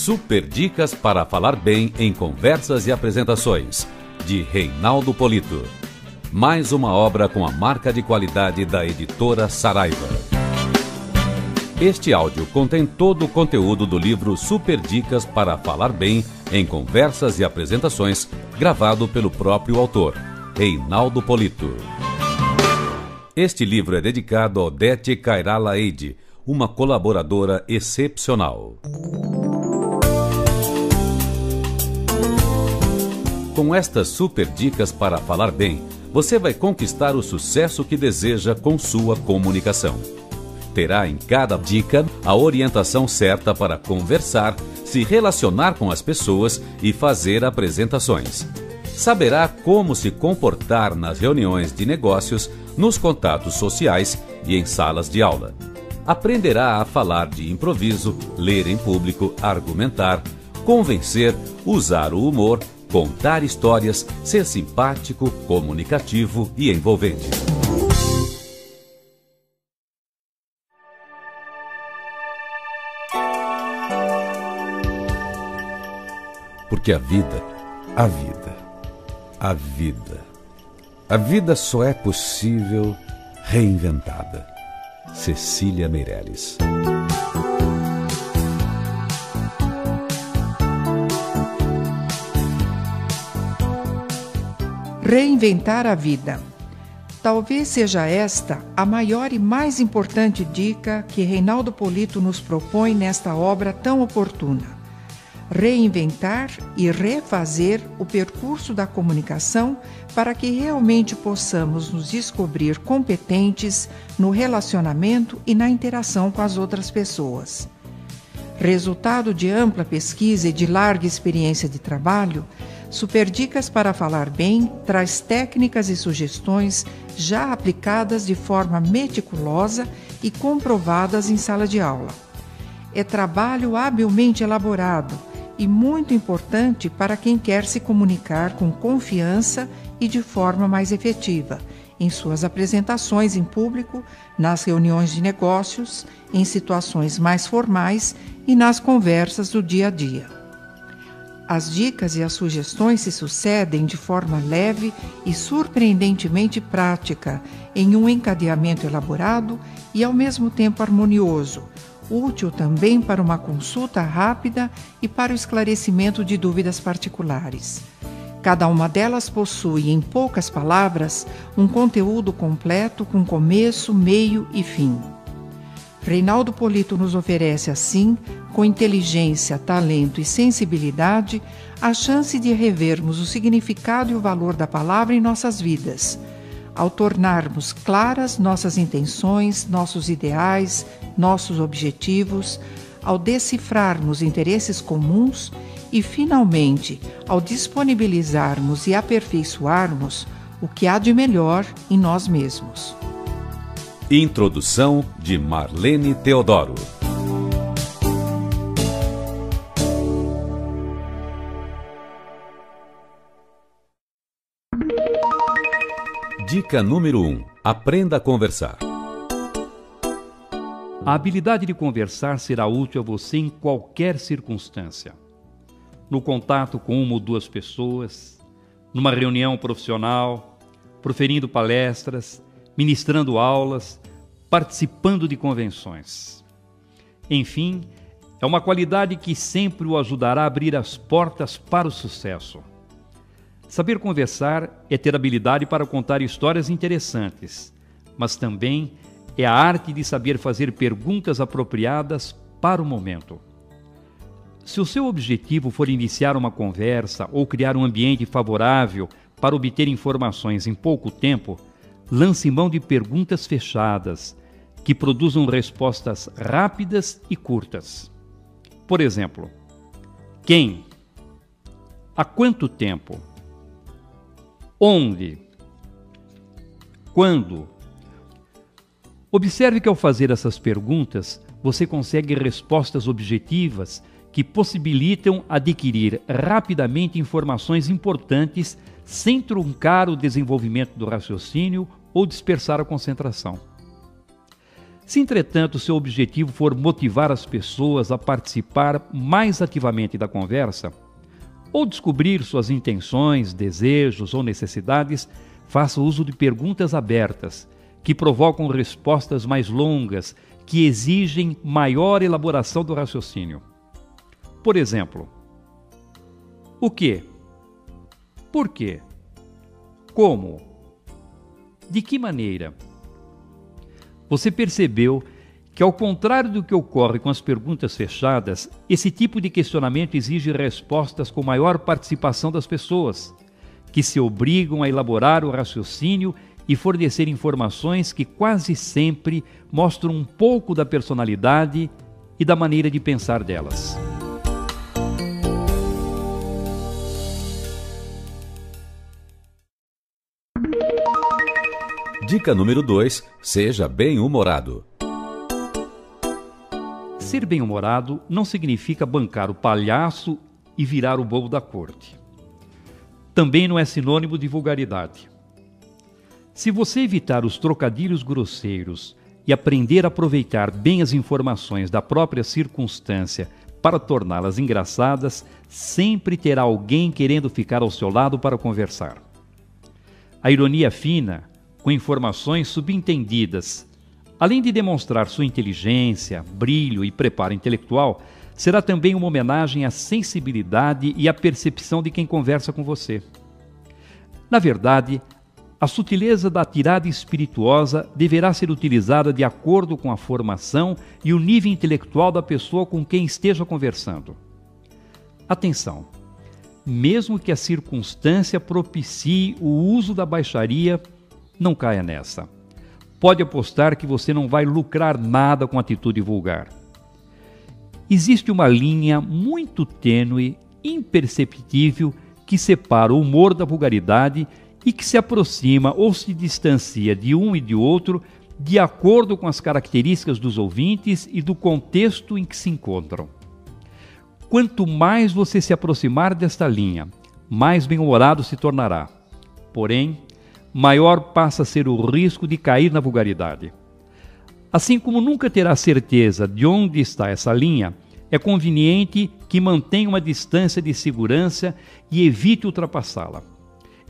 Super Dicas para Falar Bem em Conversas e Apresentações, de Reinaldo Polito. Mais uma obra com a marca de qualidade da editora Saraiva. Este áudio contém todo o conteúdo do livro Super Dicas para Falar Bem em Conversas e Apresentações, gravado pelo próprio autor, Reinaldo Polito. Este livro é dedicado a Odete Cairala Eide, uma colaboradora excepcional. Com estas super dicas para falar bem, você vai conquistar o sucesso que deseja com sua comunicação. Terá em cada dica a orientação certa para conversar, se relacionar com as pessoas e fazer apresentações. Saberá como se comportar nas reuniões de negócios, nos contatos sociais e em salas de aula. Aprenderá a falar de improviso, ler em público, argumentar, convencer, usar o humor, contar histórias, ser simpático, comunicativo e envolvente. Porque a vida só é possível reinventada. Cecília Meirelles. Reinventar a vida. Talvez seja esta a maior e mais importante dica que Reinaldo Polito nos propõe nesta obra tão oportuna. Reinventar e refazer o percurso da comunicação para que realmente possamos nos descobrir competentes no relacionamento e na interação com as outras pessoas. Resultado de ampla pesquisa e de larga experiência de trabalho, Super Dicas para Falar Bem traz técnicas e sugestões já aplicadas de forma meticulosa e comprovadas em sala de aula. É trabalho habilmente elaborado e muito importante para quem quer se comunicar com confiança e de forma mais efetiva, em suas apresentações em público, nas reuniões de negócios, em situações mais formais e nas conversas do dia a dia. As dicas e as sugestões se sucedem de forma leve e surpreendentemente prática, em um encadeamento elaborado e ao mesmo tempo harmonioso, útil também para uma consulta rápida e para o esclarecimento de dúvidas particulares. Cada uma delas possui, em poucas palavras, um conteúdo completo com começo, meio e fim. Reinaldo Polito nos oferece, assim, com inteligência, talento e sensibilidade, a chance de revermos o significado e o valor da palavra em nossas vidas, ao tornarmos claras nossas intenções, nossos ideais, nossos objetivos, ao decifrarmos interesses comuns e, finalmente, ao disponibilizarmos e aperfeiçoarmos o que há de melhor em nós mesmos. Introdução de Marlene Teodoro. Dica número 1. Aprenda a conversar. A habilidade de conversar será útil a você em qualquer circunstância. No contato com uma ou duas pessoas, numa reunião profissional, proferindo palestras, ministrando aulas, participando de convenções. Enfim, é uma qualidade que sempre o ajudará a abrir as portas para o sucesso. Saber conversar é ter habilidade para contar histórias interessantes, mas também é a arte de saber fazer perguntas apropriadas para o momento. Se o seu objetivo for iniciar uma conversa ou criar um ambiente favorável para obter informações em pouco tempo, lance mão de perguntas fechadas, que produzam respostas rápidas e curtas. Por exemplo, quem? Há quanto tempo? Onde? Quando? Observe que ao fazer essas perguntas, você consegue respostas objetivas que possibilitam adquirir rapidamente informações importantes sem truncar o desenvolvimento do raciocínio ou dispersar a concentração. Se, entretanto, seu objetivo for motivar as pessoas a participar mais ativamente da conversa, ou descobrir suas intenções, desejos ou necessidades, faça uso de perguntas abertas, que provocam respostas mais longas, que exigem maior elaboração do raciocínio. Por exemplo, o que? Por quê? Como? De que maneira? Você percebeu que, ao contrário do que ocorre com as perguntas fechadas, esse tipo de questionamento exige respostas com maior participação das pessoas, que se obrigam a elaborar o raciocínio e fornecer informações que quase sempre mostram um pouco da personalidade e da maneira de pensar delas. Dica número 2. Seja bem-humorado. Ser bem-humorado não significa bancar o palhaço e virar o bobo da corte. Também não é sinônimo de vulgaridade. Se você evitar os trocadilhos grosseiros e aprender a aproveitar bem as informações da própria circunstância para torná-las engraçadas, sempre terá alguém querendo ficar ao seu lado para conversar. A ironia fina, com informações subentendidas, além de demonstrar sua inteligência, brilho e preparo intelectual, será também uma homenagem à sensibilidade e à percepção de quem conversa com você. Na verdade, a sutileza da tirada espirituosa deverá ser utilizada de acordo com a formação e o nível intelectual da pessoa com quem esteja conversando. Atenção! Mesmo que a circunstância propicie o uso da baixaria, não caia nessa. Pode apostar que você não vai lucrar nada com atitude vulgar. Existe uma linha muito tênue, imperceptível, que separa o humor da vulgaridade e que se aproxima ou se distancia de um e de outro de acordo com as características dos ouvintes e do contexto em que se encontram. Quanto mais você se aproximar desta linha, mais bem-humorado se tornará. Porém, maior passa a ser o risco de cair na vulgaridade. Assim como nunca terá certeza de onde está essa linha, é conveniente que mantenha uma distância de segurança e evite ultrapassá-la.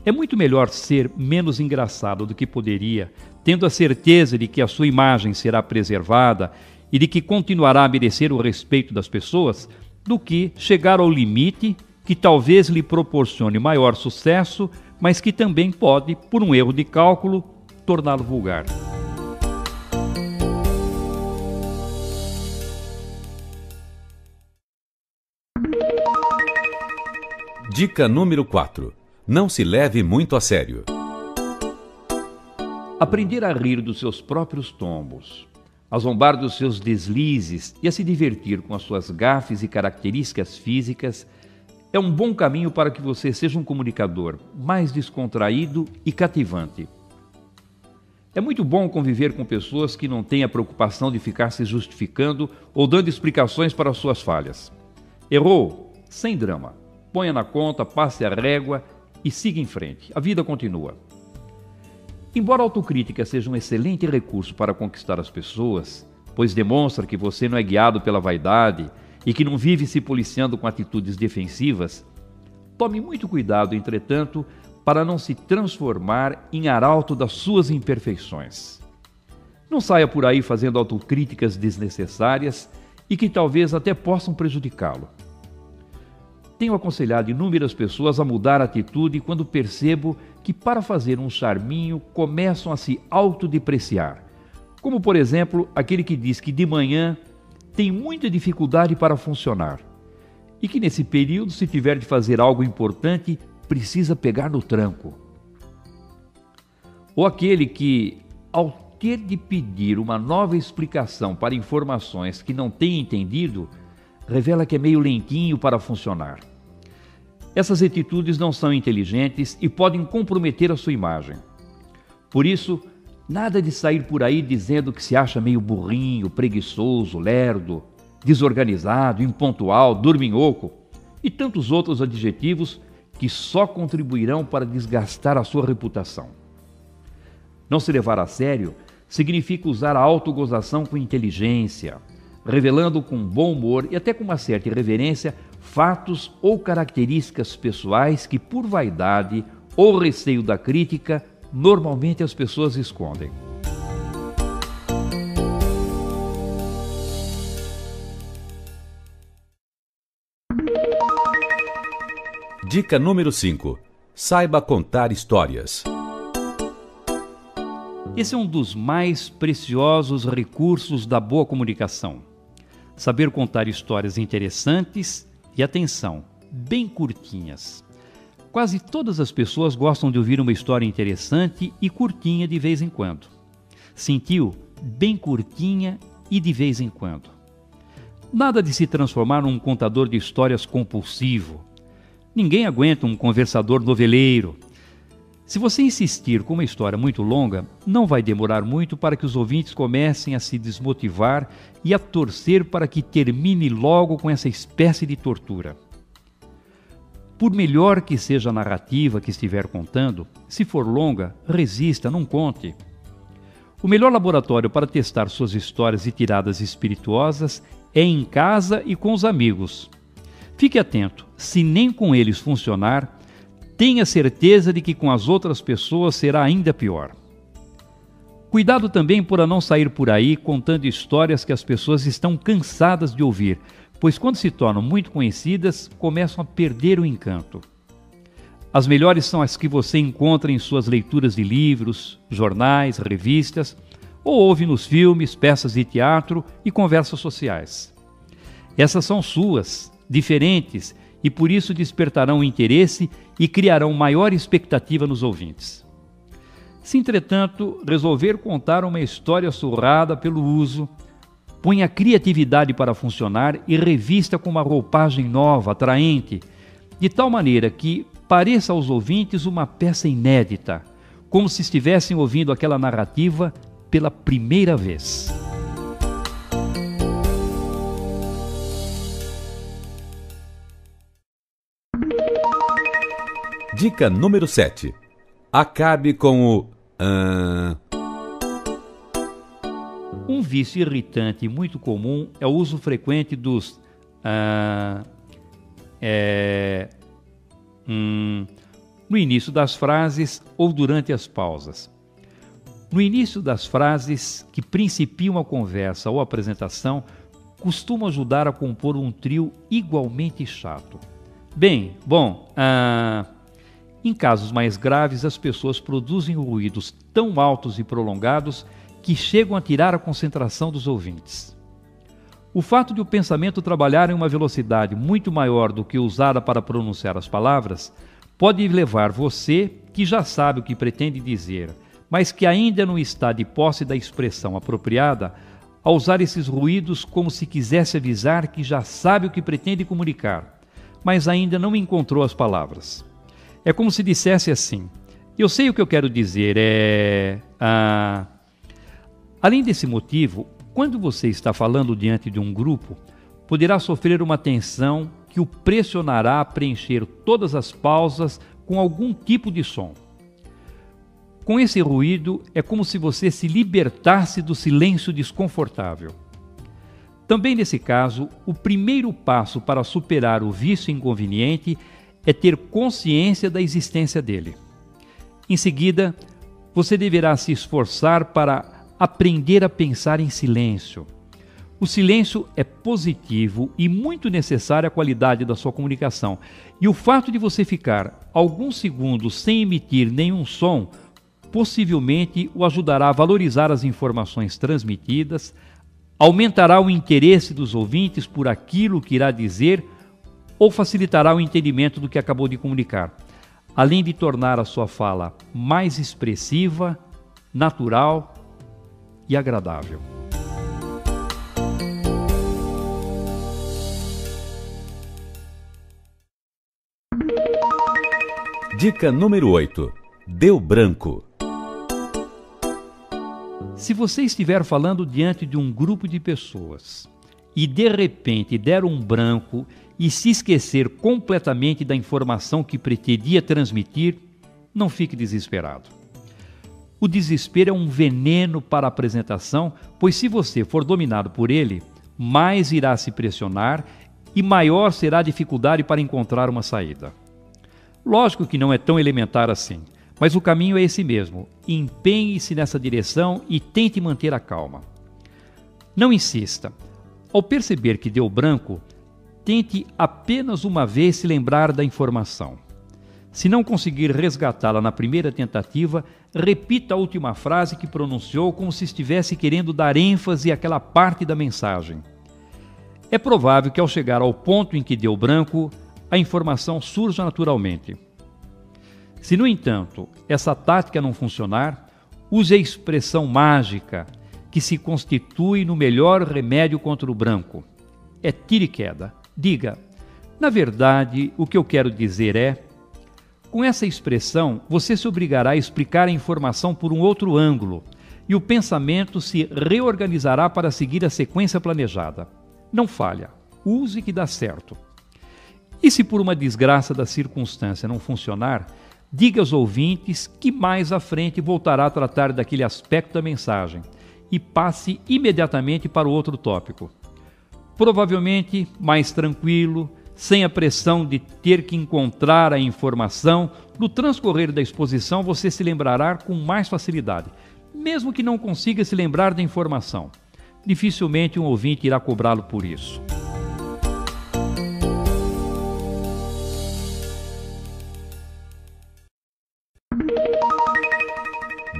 É muito melhor ser menos engraçado do que poderia, tendo a certeza de que a sua imagem será preservada e de que continuará a merecer o respeito das pessoas, do que chegar ao limite que talvez lhe proporcione maior sucesso, mas que também pode, por um erro de cálculo, torná-lo vulgar. Dica número 4. Não se leve muito a sério. Aprender a rir dos seus próprios tombos, a zombar dos seus deslizes e a se divertir com as suas gafes e características físicas é um bom caminho para que você seja um comunicador mais descontraído e cativante. É muito bom conviver com pessoas que não têm a preocupação de ficar se justificando ou dando explicações para as suas falhas. Errou? Sem drama. Ponha na conta, passe a régua e siga em frente. A vida continua. Embora a autocrítica seja um excelente recurso para conquistar as pessoas, pois demonstra que você não é guiado pela vaidade e que não vive se policiando com atitudes defensivas, tome muito cuidado, entretanto, para não se transformar em arauto das suas imperfeições. Não saia por aí fazendo autocríticas desnecessárias e que talvez até possam prejudicá-lo. Tenho aconselhado inúmeras pessoas a mudar a atitude quando percebo que, para fazer um charminho, começam a se autodepreciar. Como, por exemplo, aquele que diz que de manhã tem muita dificuldade para funcionar e que nesse período, se tiver de fazer algo importante, precisa pegar no tranco. Ou aquele que, ao ter de pedir uma nova explicação para informações que não tem entendido, revela que é meio lentinho para funcionar. Essas atitudes não são inteligentes e podem comprometer a sua imagem. Por isso, nada de sair por aí dizendo que se acha meio burrinho, preguiçoso, lerdo, desorganizado, impontual, dorminhoco e tantos outros adjetivos que só contribuirão para desgastar a sua reputação. Não se levar a sério Significa usar a autogozação com inteligência, revelando com bom humor e até com uma certa irreverência fatos ou características pessoais que, por vaidade ou receio da crítica, normalmente as pessoas escondem. Dica número 5. Saiba contar histórias. Esse é um dos mais preciosos recursos da boa comunicação. Saber contar histórias interessantes e, atenção, bem curtinhas. Quase todas as pessoas gostam de ouvir uma história interessante e curtinha de vez em quando. Sentiu? Bem curtinha e de vez em quando. Nada de se transformar num contador de histórias compulsivo. Ninguém aguenta um conversador noveleiro. Se você insistir com uma história muito longa, não vai demorar muito para que os ouvintes comecem a se desmotivar e a torcer para que termine logo com essa espécie de tortura. Por melhor que seja a narrativa que estiver contando, se for longa, resista, não conte. O melhor laboratório para testar suas histórias e tiradas espirituosas é em casa e com os amigos. Fique atento, se nem com eles funcionar, tenha certeza de que com as outras pessoas será ainda pior. Cuidado também para não sair por aí contando histórias que as pessoas estão cansadas de ouvir, pois quando se tornam muito conhecidas, começam a perder o encanto. As melhores são as que você encontra em suas leituras de livros, jornais, revistas, ou ouve nos filmes, peças de teatro e conversas sociais. Essas são suas, diferentes, e por isso despertarão o interesse e criarão maior expectativa nos ouvintes. Se, entretanto, resolver contar uma história surrada pelo uso, ponha a criatividade para funcionar e revista com uma roupagem nova, atraente, de tal maneira que pareça aos ouvintes uma peça inédita, como se estivessem ouvindo aquela narrativa pela primeira vez. Dica número 7. Acabe com o Um vício irritante e muito comum é o uso frequente dos no início das frases ou durante as pausas. No início das frases que principiam a conversa ou apresentação, costumam ajudar a compor um trio igualmente chato. Em casos mais graves, as pessoas produzem ruídos tão altos e prolongados que chegam a tirar a concentração dos ouvintes. O fato de o pensamento trabalhar em uma velocidade muito maior do que usada para pronunciar as palavras pode levar você, que já sabe o que pretende dizer, mas que ainda não está de posse da expressão apropriada, a usar esses ruídos como se quisesse avisar que já sabe o que pretende comunicar, mas ainda não encontrou as palavras. É como se dissesse assim: eu sei o que eu quero dizer, Além desse motivo, quando você está falando diante de um grupo, poderá sofrer uma tensão que o pressionará a preencher todas as pausas com algum tipo de som. Com esse ruído, é como se você se libertasse do silêncio desconfortável. Também nesse caso, o primeiro passo para superar o vício inconveniente é ter consciência da existência dele. Em seguida, você deverá se esforçar para aprender a pensar em silêncio. O silêncio é positivo e muito necessário à qualidade da sua comunicação. E o fato de você ficar alguns segundos sem emitir nenhum som, possivelmente o ajudará a valorizar as informações transmitidas, aumentará o interesse dos ouvintes por aquilo que irá dizer ou facilitará o entendimento do que acabou de comunicar, além de tornar a sua fala mais expressiva, natural e agradável. Dica número 8. Deu branco. Se você estiver falando diante de um grupo de pessoas e de repente der um branco e se esquecer completamente da informação que pretendia transmitir, não fique desesperado. O desespero é um veneno para a apresentação, pois se você for dominado por ele, mais irá se pressionar e maior será a dificuldade para encontrar uma saída. Lógico que não é tão elementar assim, mas o caminho é esse mesmo. Empenhe-se nessa direção e tente manter a calma. Não insista. Ao perceber que deu branco, tente apenas uma vez se lembrar da informação. Se não conseguir resgatá-la na primeira tentativa, repita a última frase que pronunciou como se estivesse querendo dar ênfase àquela parte da mensagem. É provável que ao chegar ao ponto em que deu branco, a informação surja naturalmente. Se, no entanto, essa tática não funcionar, use a expressão mágica que se constitui no melhor remédio contra o branco. É tiro e queda. Diga, na verdade, o que eu quero dizer é... Com essa expressão, você se obrigará a explicar a informação por um outro ângulo e o pensamento se reorganizará para seguir a sequência planejada. Não falha, use que dá certo. E se por uma desgraça da circunstância não funcionar, diga aos ouvintes que mais à frente voltará a tratar daquele aspecto da mensagem e passe imediatamente para o outro tópico. Provavelmente mais tranquilo, sem a pressão de ter que encontrar a informação, no transcorrer da exposição você se lembrará com mais facilidade, mesmo que não consiga se lembrar da informação. Dificilmente um ouvinte irá cobrá-lo por isso.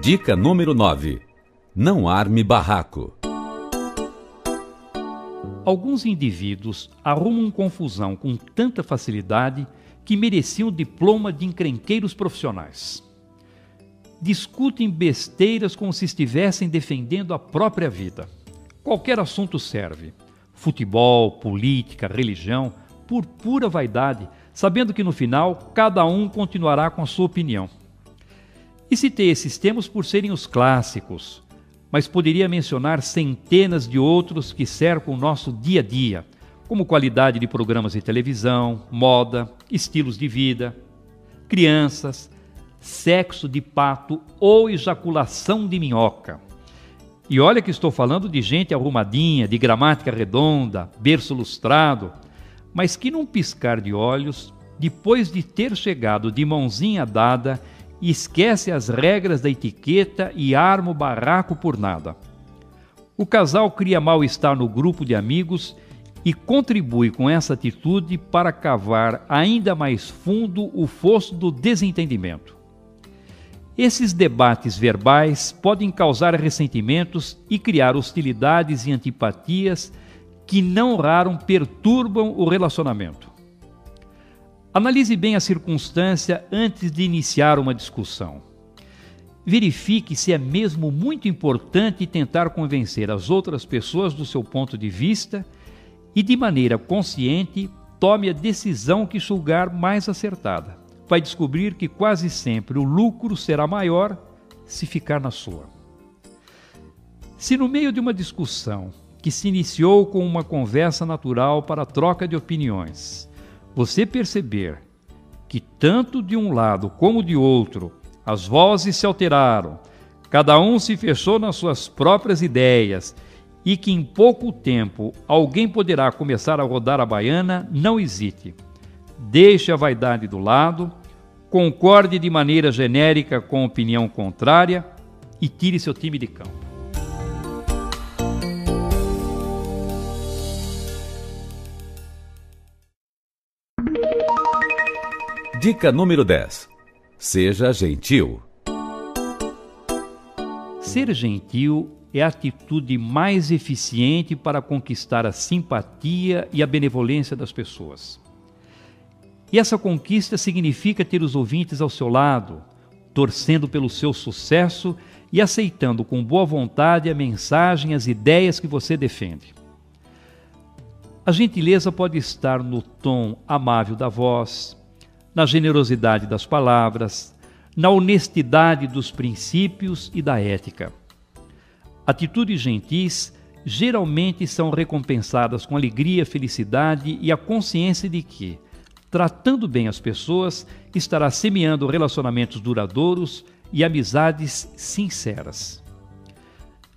Dica número 9. Não arme barraco. Alguns indivíduos arrumam confusão com tanta facilidade que mereciam diploma de encrenqueiros profissionais. Discutem besteiras como se estivessem defendendo a própria vida. Qualquer assunto serve. Futebol, política, religião, por pura vaidade, sabendo que no final cada um continuará com a sua opinião. E citei esses temas por serem os clássicos, mas poderia mencionar centenas de outros que cercam o nosso dia a dia, como qualidade de programas de televisão, moda, estilos de vida, crianças, sexo de pato ou ejaculação de minhoca. E olha que estou falando de gente arrumadinha, de gramática redonda, berço lustrado, mas que num piscar de olhos, depois de ter chegado de mãozinha dada, esquece as regras da etiqueta e arma o barraco por nada. O casal cria mal-estar no grupo de amigos e contribui com essa atitude para cavar ainda mais fundo o fosso do desentendimento. Esses debates verbais podem causar ressentimentos e criar hostilidades e antipatias que não raro perturbam o relacionamento. Analise bem a circunstância antes de iniciar uma discussão. Verifique se é mesmo muito importante tentar convencer as outras pessoas do seu ponto de vista e, de maneira consciente, tome a decisão que julgar mais acertada. Vai descobrir que quase sempre o lucro será maior se ficar na sua. Se no meio de uma discussão que se iniciou com uma conversa natural para a troca de opiniões, você perceber que tanto de um lado como de outro as vozes se alteraram, cada um se fechou nas suas próprias ideias e que em pouco tempo alguém poderá começar a rodar a baiana, não hesite. Deixe a vaidade do lado, concorde de maneira genérica com a opinião contrária e tire seu time de campo. Dica número 10. Seja gentil. Ser gentil é a atitude mais eficiente para conquistar a simpatia e a benevolência das pessoas. E essa conquista significa ter os ouvintes ao seu lado, torcendo pelo seu sucesso e aceitando com boa vontade a mensagem e as ideias que você defende. A gentileza pode estar no tom amável da voz, na generosidade das palavras, na honestidade dos princípios e da ética. Atitudes gentis geralmente são recompensadas com alegria, felicidade e a consciência de que, tratando bem as pessoas, estará semeando relacionamentos duradouros e amizades sinceras.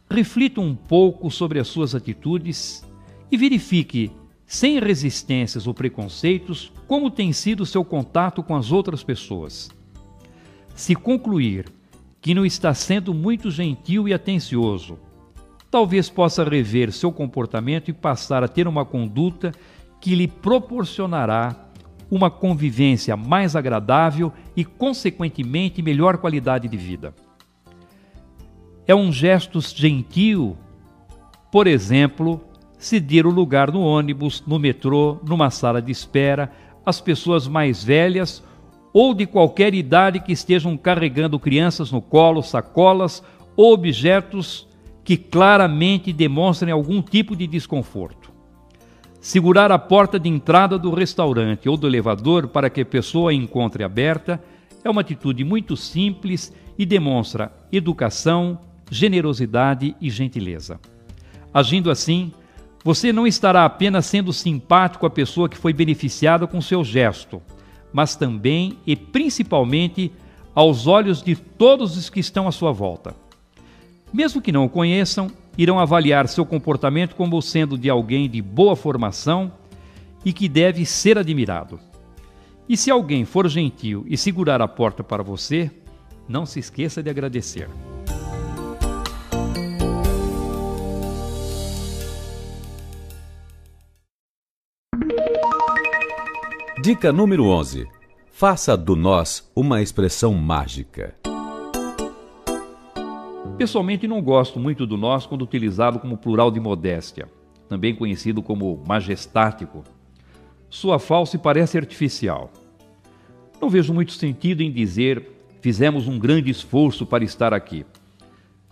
Reflita um pouco sobre as suas atitudes e verifique, sem resistências ou preconceitos, como tem sido o seu contato com as outras pessoas. Se concluir que não está sendo muito gentil e atencioso, talvez possa rever seu comportamento e passar a ter uma conduta que lhe proporcionará uma convivência mais agradável e, consequentemente, melhor qualidade de vida. É um gesto gentil, por exemplo, ceder o lugar no ônibus, no metrô, numa sala de espera, às pessoas mais velhas ou de qualquer idade que estejam carregando crianças no colo, sacolas ou objetos que claramente demonstrem algum tipo de desconforto. Segurar a porta de entrada do restaurante ou do elevador para que a pessoa a encontre aberta é uma atitude muito simples e demonstra educação, generosidade e gentileza. Agindo assim, você não estará apenas sendo simpático à pessoa que foi beneficiada com seu gesto, mas também e principalmente aos olhos de todos os que estão à sua volta. Mesmo que não o conheçam, irão avaliar seu comportamento como sendo de alguém de boa formação e que deve ser admirado. E se alguém for gentil e segurar a porta para você, não se esqueça de agradecer. Dica número 11. Faça do nós uma expressão mágica. Pessoalmente não gosto muito do nós quando utilizado como plural de modéstia, também conhecido como majestático. Soa falso e parece artificial. Não vejo muito sentido em dizer fizemos um grande esforço para estar aqui.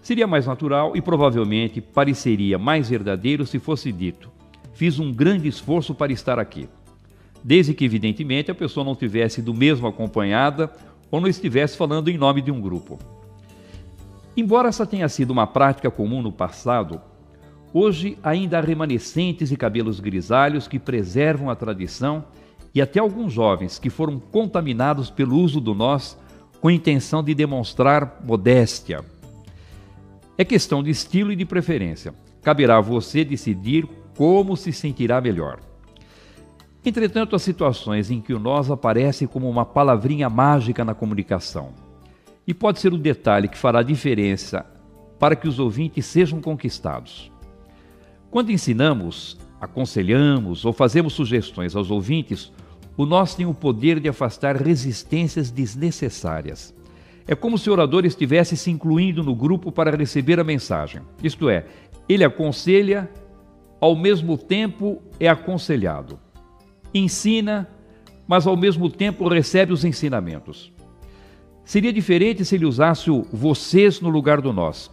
Seria mais natural e provavelmente pareceria mais verdadeiro se fosse dito fiz um grande esforço para estar aqui. Desde que, evidentemente, a pessoa não estivesse do mesmo acompanhada ou não estivesse falando em nome de um grupo. Embora essa tenha sido uma prática comum no passado, hoje ainda há remanescentes e cabelos grisalhos que preservam a tradição e até alguns jovens que foram contaminados pelo uso do nós com a intenção de demonstrar modéstia. É questão de estilo e de preferência. Caberá a você decidir como se sentirá melhor. Entretanto, há situações em que o nós aparece como uma palavrinha mágica na comunicação. E pode ser o detalhe que fará diferença para que os ouvintes sejam conquistados. Quando ensinamos, aconselhamos ou fazemos sugestões aos ouvintes, o nós tem o poder de afastar resistências desnecessárias. É como se o orador estivesse se incluindo no grupo para receber a mensagem. Isto é, ele aconselha, ao mesmo tempo é aconselhado. Ensina, mas ao mesmo tempo recebe os ensinamentos. Seria diferente se ele usasse o vocês no lugar do nós,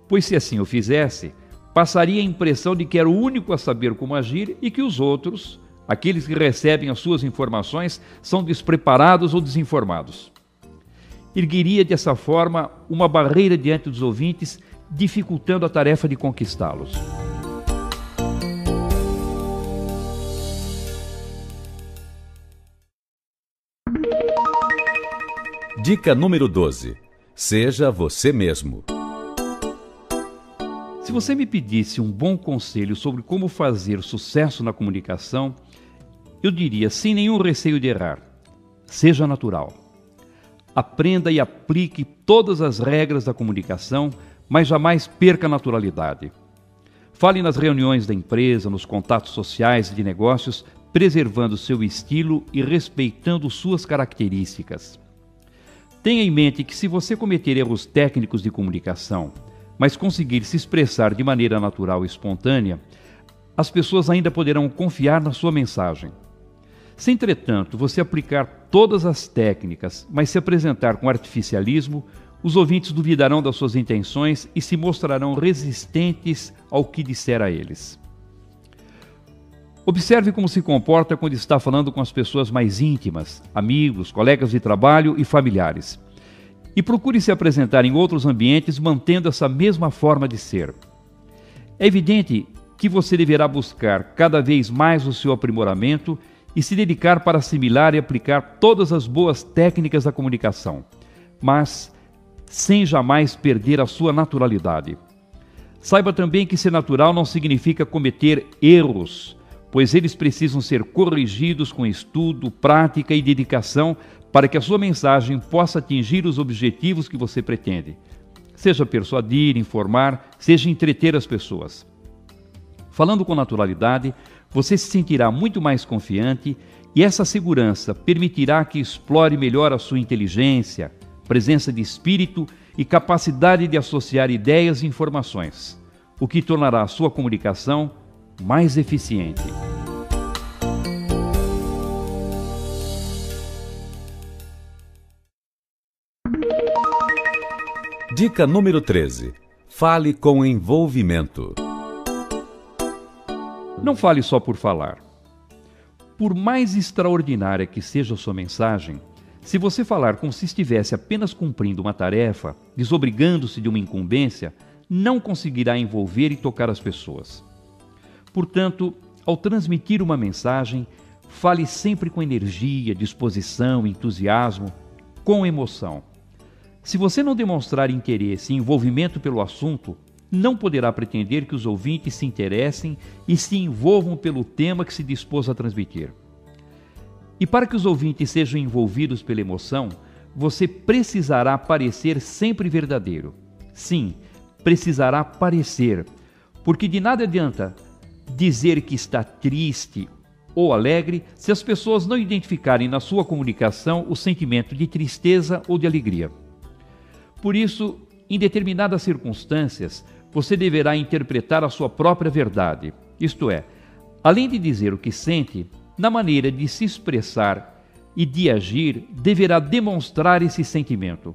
pois se assim o fizesse, passaria a impressão de que era o único a saber como agir e que os outros, aqueles que recebem as suas informações, são despreparados ou desinformados. Ergueria dessa forma uma barreira diante dos ouvintes, dificultando a tarefa de conquistá-los. Dica número 12. Seja você mesmo. Se você me pedisse um bom conselho sobre como fazer sucesso na comunicação, eu diria, sem nenhum receio de errar, seja natural. Aprenda e aplique todas as regras da comunicação, mas jamais perca a naturalidade. Fale nas reuniões da empresa, nos contatos sociais e de negócios, preservando seu estilo e respeitando suas características. Tenha em mente que se você cometer erros técnicos de comunicação, mas conseguir se expressar de maneira natural e espontânea, as pessoas ainda poderão confiar na sua mensagem. Se, entretanto, você aplicar todas as técnicas, mas se apresentar com artificialismo, os ouvintes duvidarão das suas intenções e se mostrarão resistentes ao que disser a eles. Observe como se comporta quando está falando com as pessoas mais íntimas, amigos, colegas de trabalho e familiares. E procure se apresentar em outros ambientes mantendo essa mesma forma de ser. É evidente que você deverá buscar cada vez mais o seu aprimoramento e se dedicar para assimilar e aplicar todas as boas técnicas da comunicação. Mas sem jamais perder a sua naturalidade. Saiba também que ser natural não significa cometer erros, pois eles precisam ser corrigidos com estudo, prática e dedicação para que a sua mensagem possa atingir os objetivos que você pretende. Seja persuadir, informar, seja entreter as pessoas. Falando com naturalidade, você se sentirá muito mais confiante e essa segurança permitirá que explore melhor a sua inteligência, presença de espírito e capacidade de associar ideias e informações, o que tornará a sua comunicação mais eficiente. Dica número 13. Fale com envolvimento. Não fale só por falar. Por mais extraordinária que seja a sua mensagem, se você falar como se estivesse apenas cumprindo uma tarefa, desobrigando-se de uma incumbência, não conseguirá envolver e tocar as pessoas. Portanto, ao transmitir uma mensagem, fale sempre com energia, disposição, entusiasmo, com emoção. Se você não demonstrar interesse e envolvimento pelo assunto, não poderá pretender que os ouvintes se interessem e se envolvam pelo tema que se dispôs a transmitir. E para que os ouvintes sejam envolvidos pela emoção, você precisará parecer sempre verdadeiro. Sim, precisará parecer, porque de nada adianta dizer que está triste ou alegre se as pessoas não identificarem na sua comunicação o sentimento de tristeza ou de alegria. Por isso, em determinadas circunstâncias, você deverá interpretar a sua própria verdade, isto é, além de dizer o que sente, na maneira de se expressar e de agir, deverá demonstrar esse sentimento.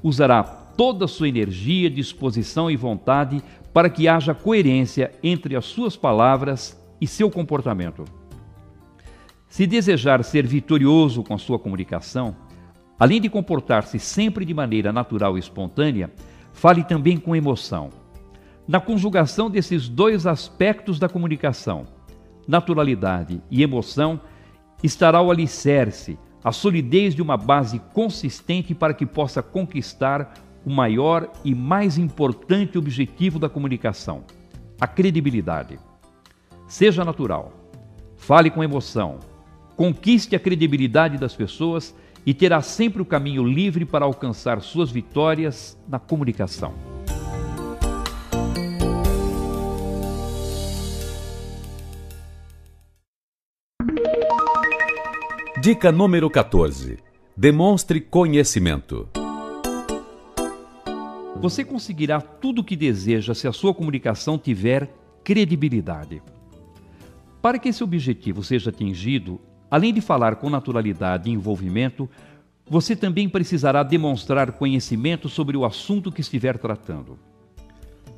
Usará toda a sua energia, disposição e vontade para que haja coerência entre as suas palavras e seu comportamento. Se desejar ser vitorioso com a sua comunicação, além de comportar-se sempre de maneira natural e espontânea, fale também com emoção. Na conjugação desses dois aspectos da comunicação, naturalidade e emoção, estará o alicerce, a solidez de uma base consistente para que possa conquistar o maior e mais importante objetivo da comunicação, a credibilidade. Seja natural, fale com emoção, conquiste a credibilidade das pessoas e terá sempre o caminho livre para alcançar suas vitórias na comunicação. Dica número 14. Demonstre conhecimento. Você conseguirá tudo o que deseja se a sua comunicação tiver credibilidade. Para que esse objetivo seja atingido, além de falar com naturalidade e envolvimento, você também precisará demonstrar conhecimento sobre o assunto que estiver tratando.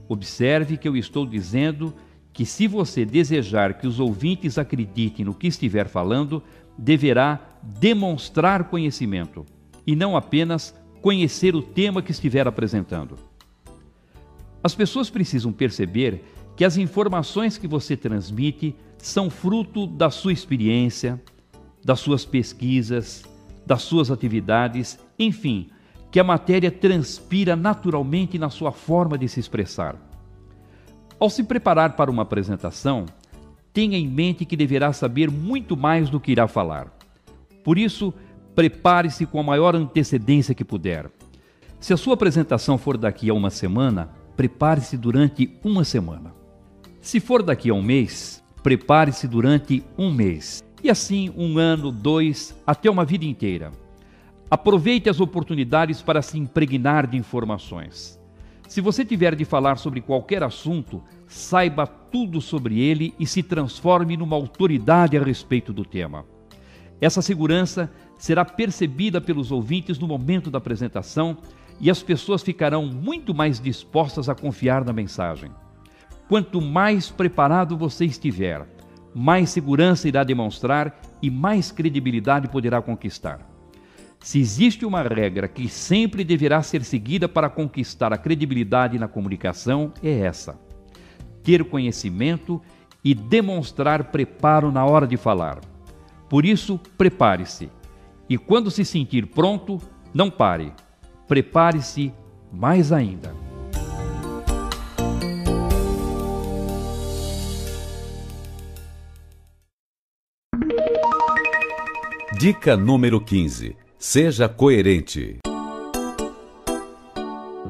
Observe que eu estou dizendo que se você desejar que os ouvintes acreditem no que estiver falando, deverá demonstrar conhecimento e não apenas conhecer o tema que estiver apresentando. As pessoas precisam perceber que as informações que você transmite são fruto da sua experiência, das suas pesquisas, das suas atividades, enfim, que a matéria transpira naturalmente na sua forma de se expressar. Ao se preparar para uma apresentação, tenha em mente que deverá saber muito mais do que irá falar. Por isso, prepare-se com a maior antecedência que puder. Se a sua apresentação for daqui a uma semana, prepare-se durante uma semana. Se for daqui a um mês, prepare-se durante um mês. E assim, 1 ano, 2, até uma vida inteira. Aproveite as oportunidades para se impregnar de informações. Se você tiver de falar sobre qualquer assunto, saiba tudo sobre ele e se transforme numa autoridade a respeito do tema. Essa segurança será percebida pelos ouvintes no momento da apresentação e as pessoas ficarão muito mais dispostas a confiar na mensagem. Quanto mais preparado você estiver, mais segurança irá demonstrar e mais credibilidade poderá conquistar. Se existe uma regra que sempre deverá ser seguida para conquistar a credibilidade na comunicação, é essa: ter conhecimento e demonstrar preparo na hora de falar. Por isso, prepare-se. E quando se sentir pronto, não pare. Prepare-se mais ainda. Dica número 15. Seja coerente.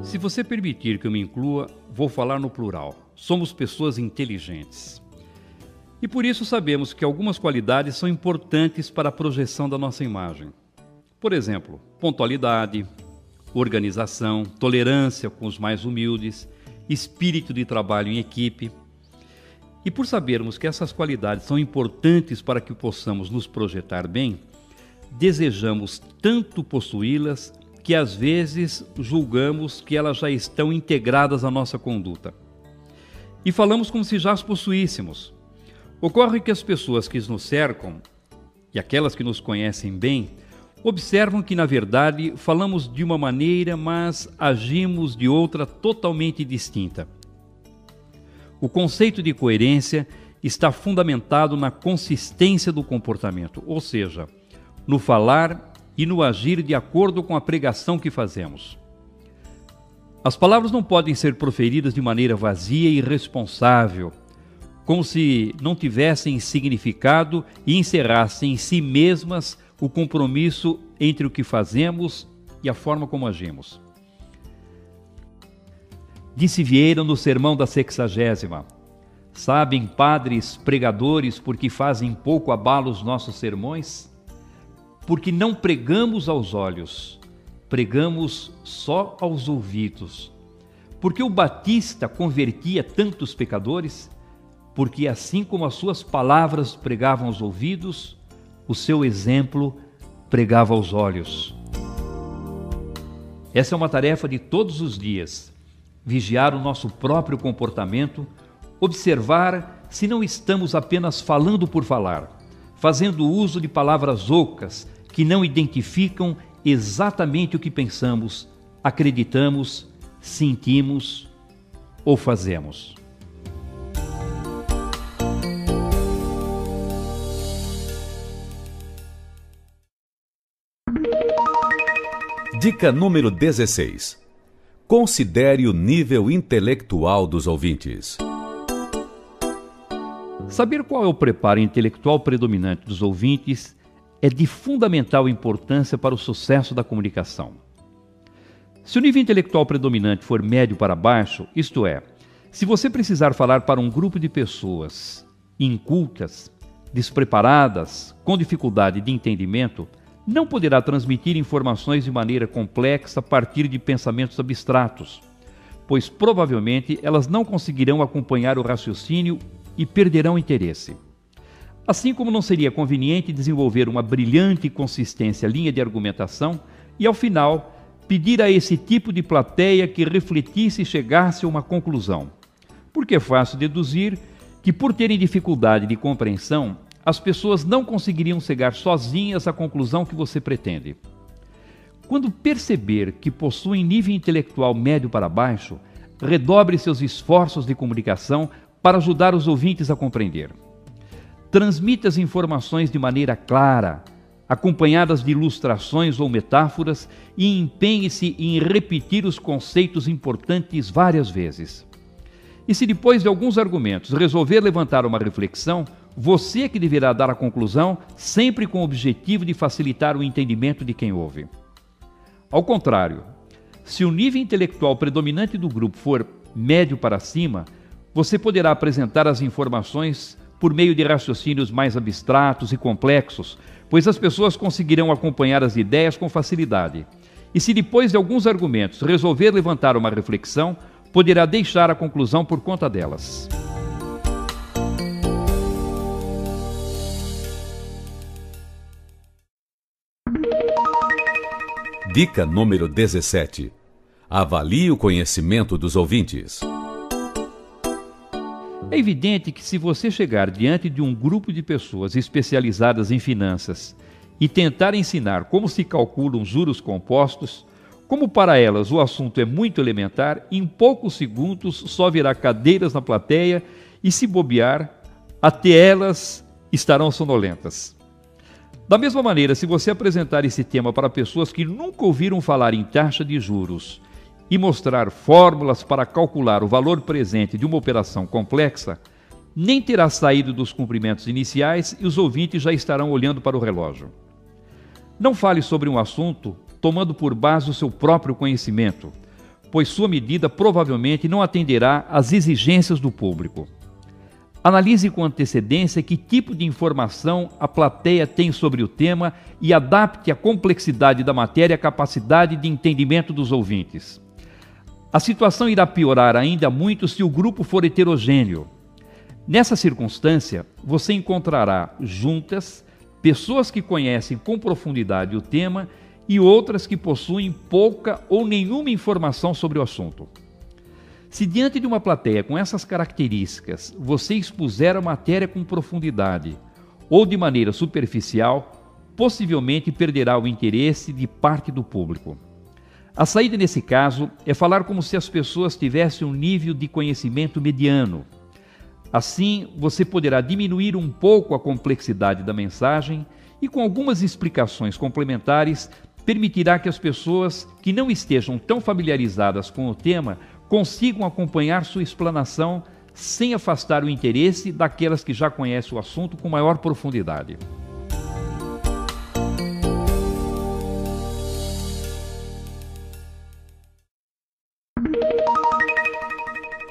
Se você permitir que eu me inclua, vou falar no plural. Somos pessoas inteligentes. E por isso sabemos que algumas qualidades são importantes para a projeção da nossa imagem. Por exemplo, pontualidade, organização, tolerância com os mais humildes, espírito de trabalho em equipe. E por sabermos que essas qualidades são importantes para que possamos nos projetar bem, desejamos tanto possuí-las que às vezes julgamos que elas já estão integradas à nossa conduta. E falamos como se já as possuíssemos. Ocorre que as pessoas que nos cercam, e aquelas que nos conhecem bem, observam que, na verdade, falamos de uma maneira, mas agimos de outra totalmente distinta. O conceito de coerência está fundamentado na consistência do comportamento, ou seja, no falar e no agir de acordo com a pregação que fazemos. As palavras não podem ser proferidas de maneira vazia e irresponsável, como se não tivessem significado e encerrassem em si mesmas o compromisso entre o que fazemos e a forma como agimos. Disse Vieira no sermão da 60ª: sabem, padres, pregadores, por que fazem pouco abalo os nossos sermões? Porque não pregamos aos olhos, pregamos só aos ouvidos. Porque o Batista convertia tantos pecadores? Porque assim como as suas palavras pregavam aos ouvidos, o seu exemplo pregava aos olhos. Essa é uma tarefa de todos os dias: vigiar o nosso próprio comportamento, observar se não estamos apenas falando por falar, fazendo uso de palavras ocas que não identificam exatamente o que pensamos, acreditamos, sentimos ou fazemos. Dica número 16. Considere o nível intelectual dos ouvintes. Saber qual é o preparo intelectual predominante dos ouvintes é de fundamental importância para o sucesso da comunicação. Se o nível intelectual predominante for médio para baixo, isto é, se você precisar falar para um grupo de pessoas incultas, despreparadas, com dificuldade de entendimento, não poderá transmitir informações de maneira complexa a partir de pensamentos abstratos, pois provavelmente elas não conseguirão acompanhar o raciocínio e perderão interesse. Assim como não seria conveniente desenvolver uma brilhante e consistente linha de argumentação e, ao final, pedir a esse tipo de plateia que refletisse e chegasse a uma conclusão. Porque é fácil deduzir que, por terem dificuldade de compreensão, as pessoas não conseguiriam chegar sozinhas à conclusão que você pretende. Quando perceber que possuem nível intelectual médio para baixo, redobre seus esforços de comunicação para ajudar os ouvintes a compreender. Transmita as informações de maneira clara, acompanhadas de ilustrações ou metáforas, e empenhe-se em repetir os conceitos importantes várias vezes. E se depois de alguns argumentos resolver levantar uma reflexão, você é que deverá dar a conclusão, sempre com o objetivo de facilitar o entendimento de quem ouve. Ao contrário, se o nível intelectual predominante do grupo for médio para cima, você poderá apresentar as informações por meio de raciocínios mais abstratos e complexos, pois as pessoas conseguirão acompanhar as ideias com facilidade. E se depois de alguns argumentos resolver levantar uma reflexão, poderá deixar a conclusão por conta delas. Dica número 17. Avalie o conhecimento dos ouvintes. É evidente que se você chegar diante de um grupo de pessoas especializadas em finanças e tentar ensinar como se calculam juros compostos, como para elas o assunto é muito elementar, em poucos segundos só virá cadeiras na plateia e, se bobear, até elas estarão sonolentas. Da mesma maneira, se você apresentar esse tema para pessoas que nunca ouviram falar em taxa de juros e mostrar fórmulas para calcular o valor presente de uma operação complexa, nem terá saído dos cumprimentos iniciais e os ouvintes já estarão olhando para o relógio. Não fale sobre um assunto tomando por base o seu próprio conhecimento, pois sua medida provavelmente não atenderá às exigências do público. Analise com antecedência que tipo de informação a plateia tem sobre o tema e adapte a complexidade da matéria à capacidade de entendimento dos ouvintes. A situação irá piorar ainda muito se o grupo for heterogêneo. Nessa circunstância, você encontrará juntas pessoas que conhecem com profundidade o tema e outras que possuem pouca ou nenhuma informação sobre o assunto. Se diante de uma plateia com essas características você expuser a matéria com profundidade ou de maneira superficial, possivelmente perderá o interesse de parte do público. A saída nesse caso é falar como se as pessoas tivessem um nível de conhecimento mediano. Assim, você poderá diminuir um pouco a complexidade da mensagem e, com algumas explicações complementares, permitirá que as pessoas que não estejam tão familiarizadas com o tema consigam acompanhar sua explanação sem afastar o interesse daquelas que já conhecem o assunto com maior profundidade.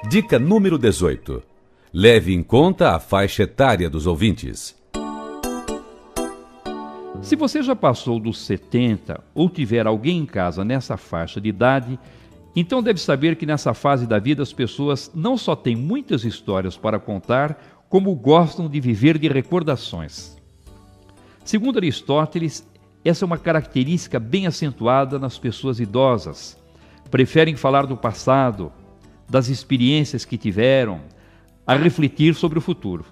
Dica número 18. Leve em conta a faixa etária dos ouvintes. Se você já passou dos 70 ou tiver alguém em casa nessa faixa de idade, então deve saber que nessa fase da vida as pessoas não só têm muitas histórias para contar, como gostam de viver de recordações. Segundo Aristóteles, essa é uma característica bem acentuada nas pessoas idosas. Preferem falar do passado, das experiências que tiveram, a refletir sobre o futuro.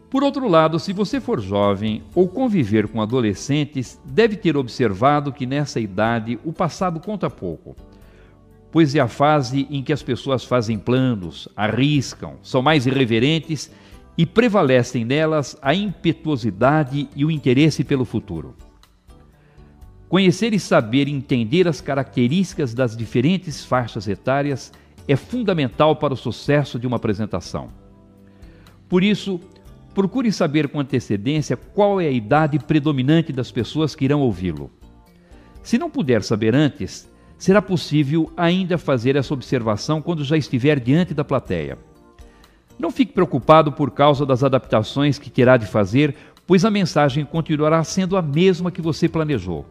Por outro lado, se você for jovem ou conviver com adolescentes, deve ter observado que nessa idade o passado conta pouco, pois é a fase em que as pessoas fazem planos, arriscam, são mais irreverentes e prevalecem nelas a impetuosidade e o interesse pelo futuro. Conhecer e saber entender as características das diferentes faixas etárias é fundamental para o sucesso de uma apresentação. Por isso, procure saber com antecedência qual é a idade predominante das pessoas que irão ouvi-lo. Se não puder saber antes, será possível ainda fazer essa observação quando já estiver diante da plateia. Não fique preocupado por causa das adaptações que terá de fazer, pois a mensagem continuará sendo a mesma que você planejou.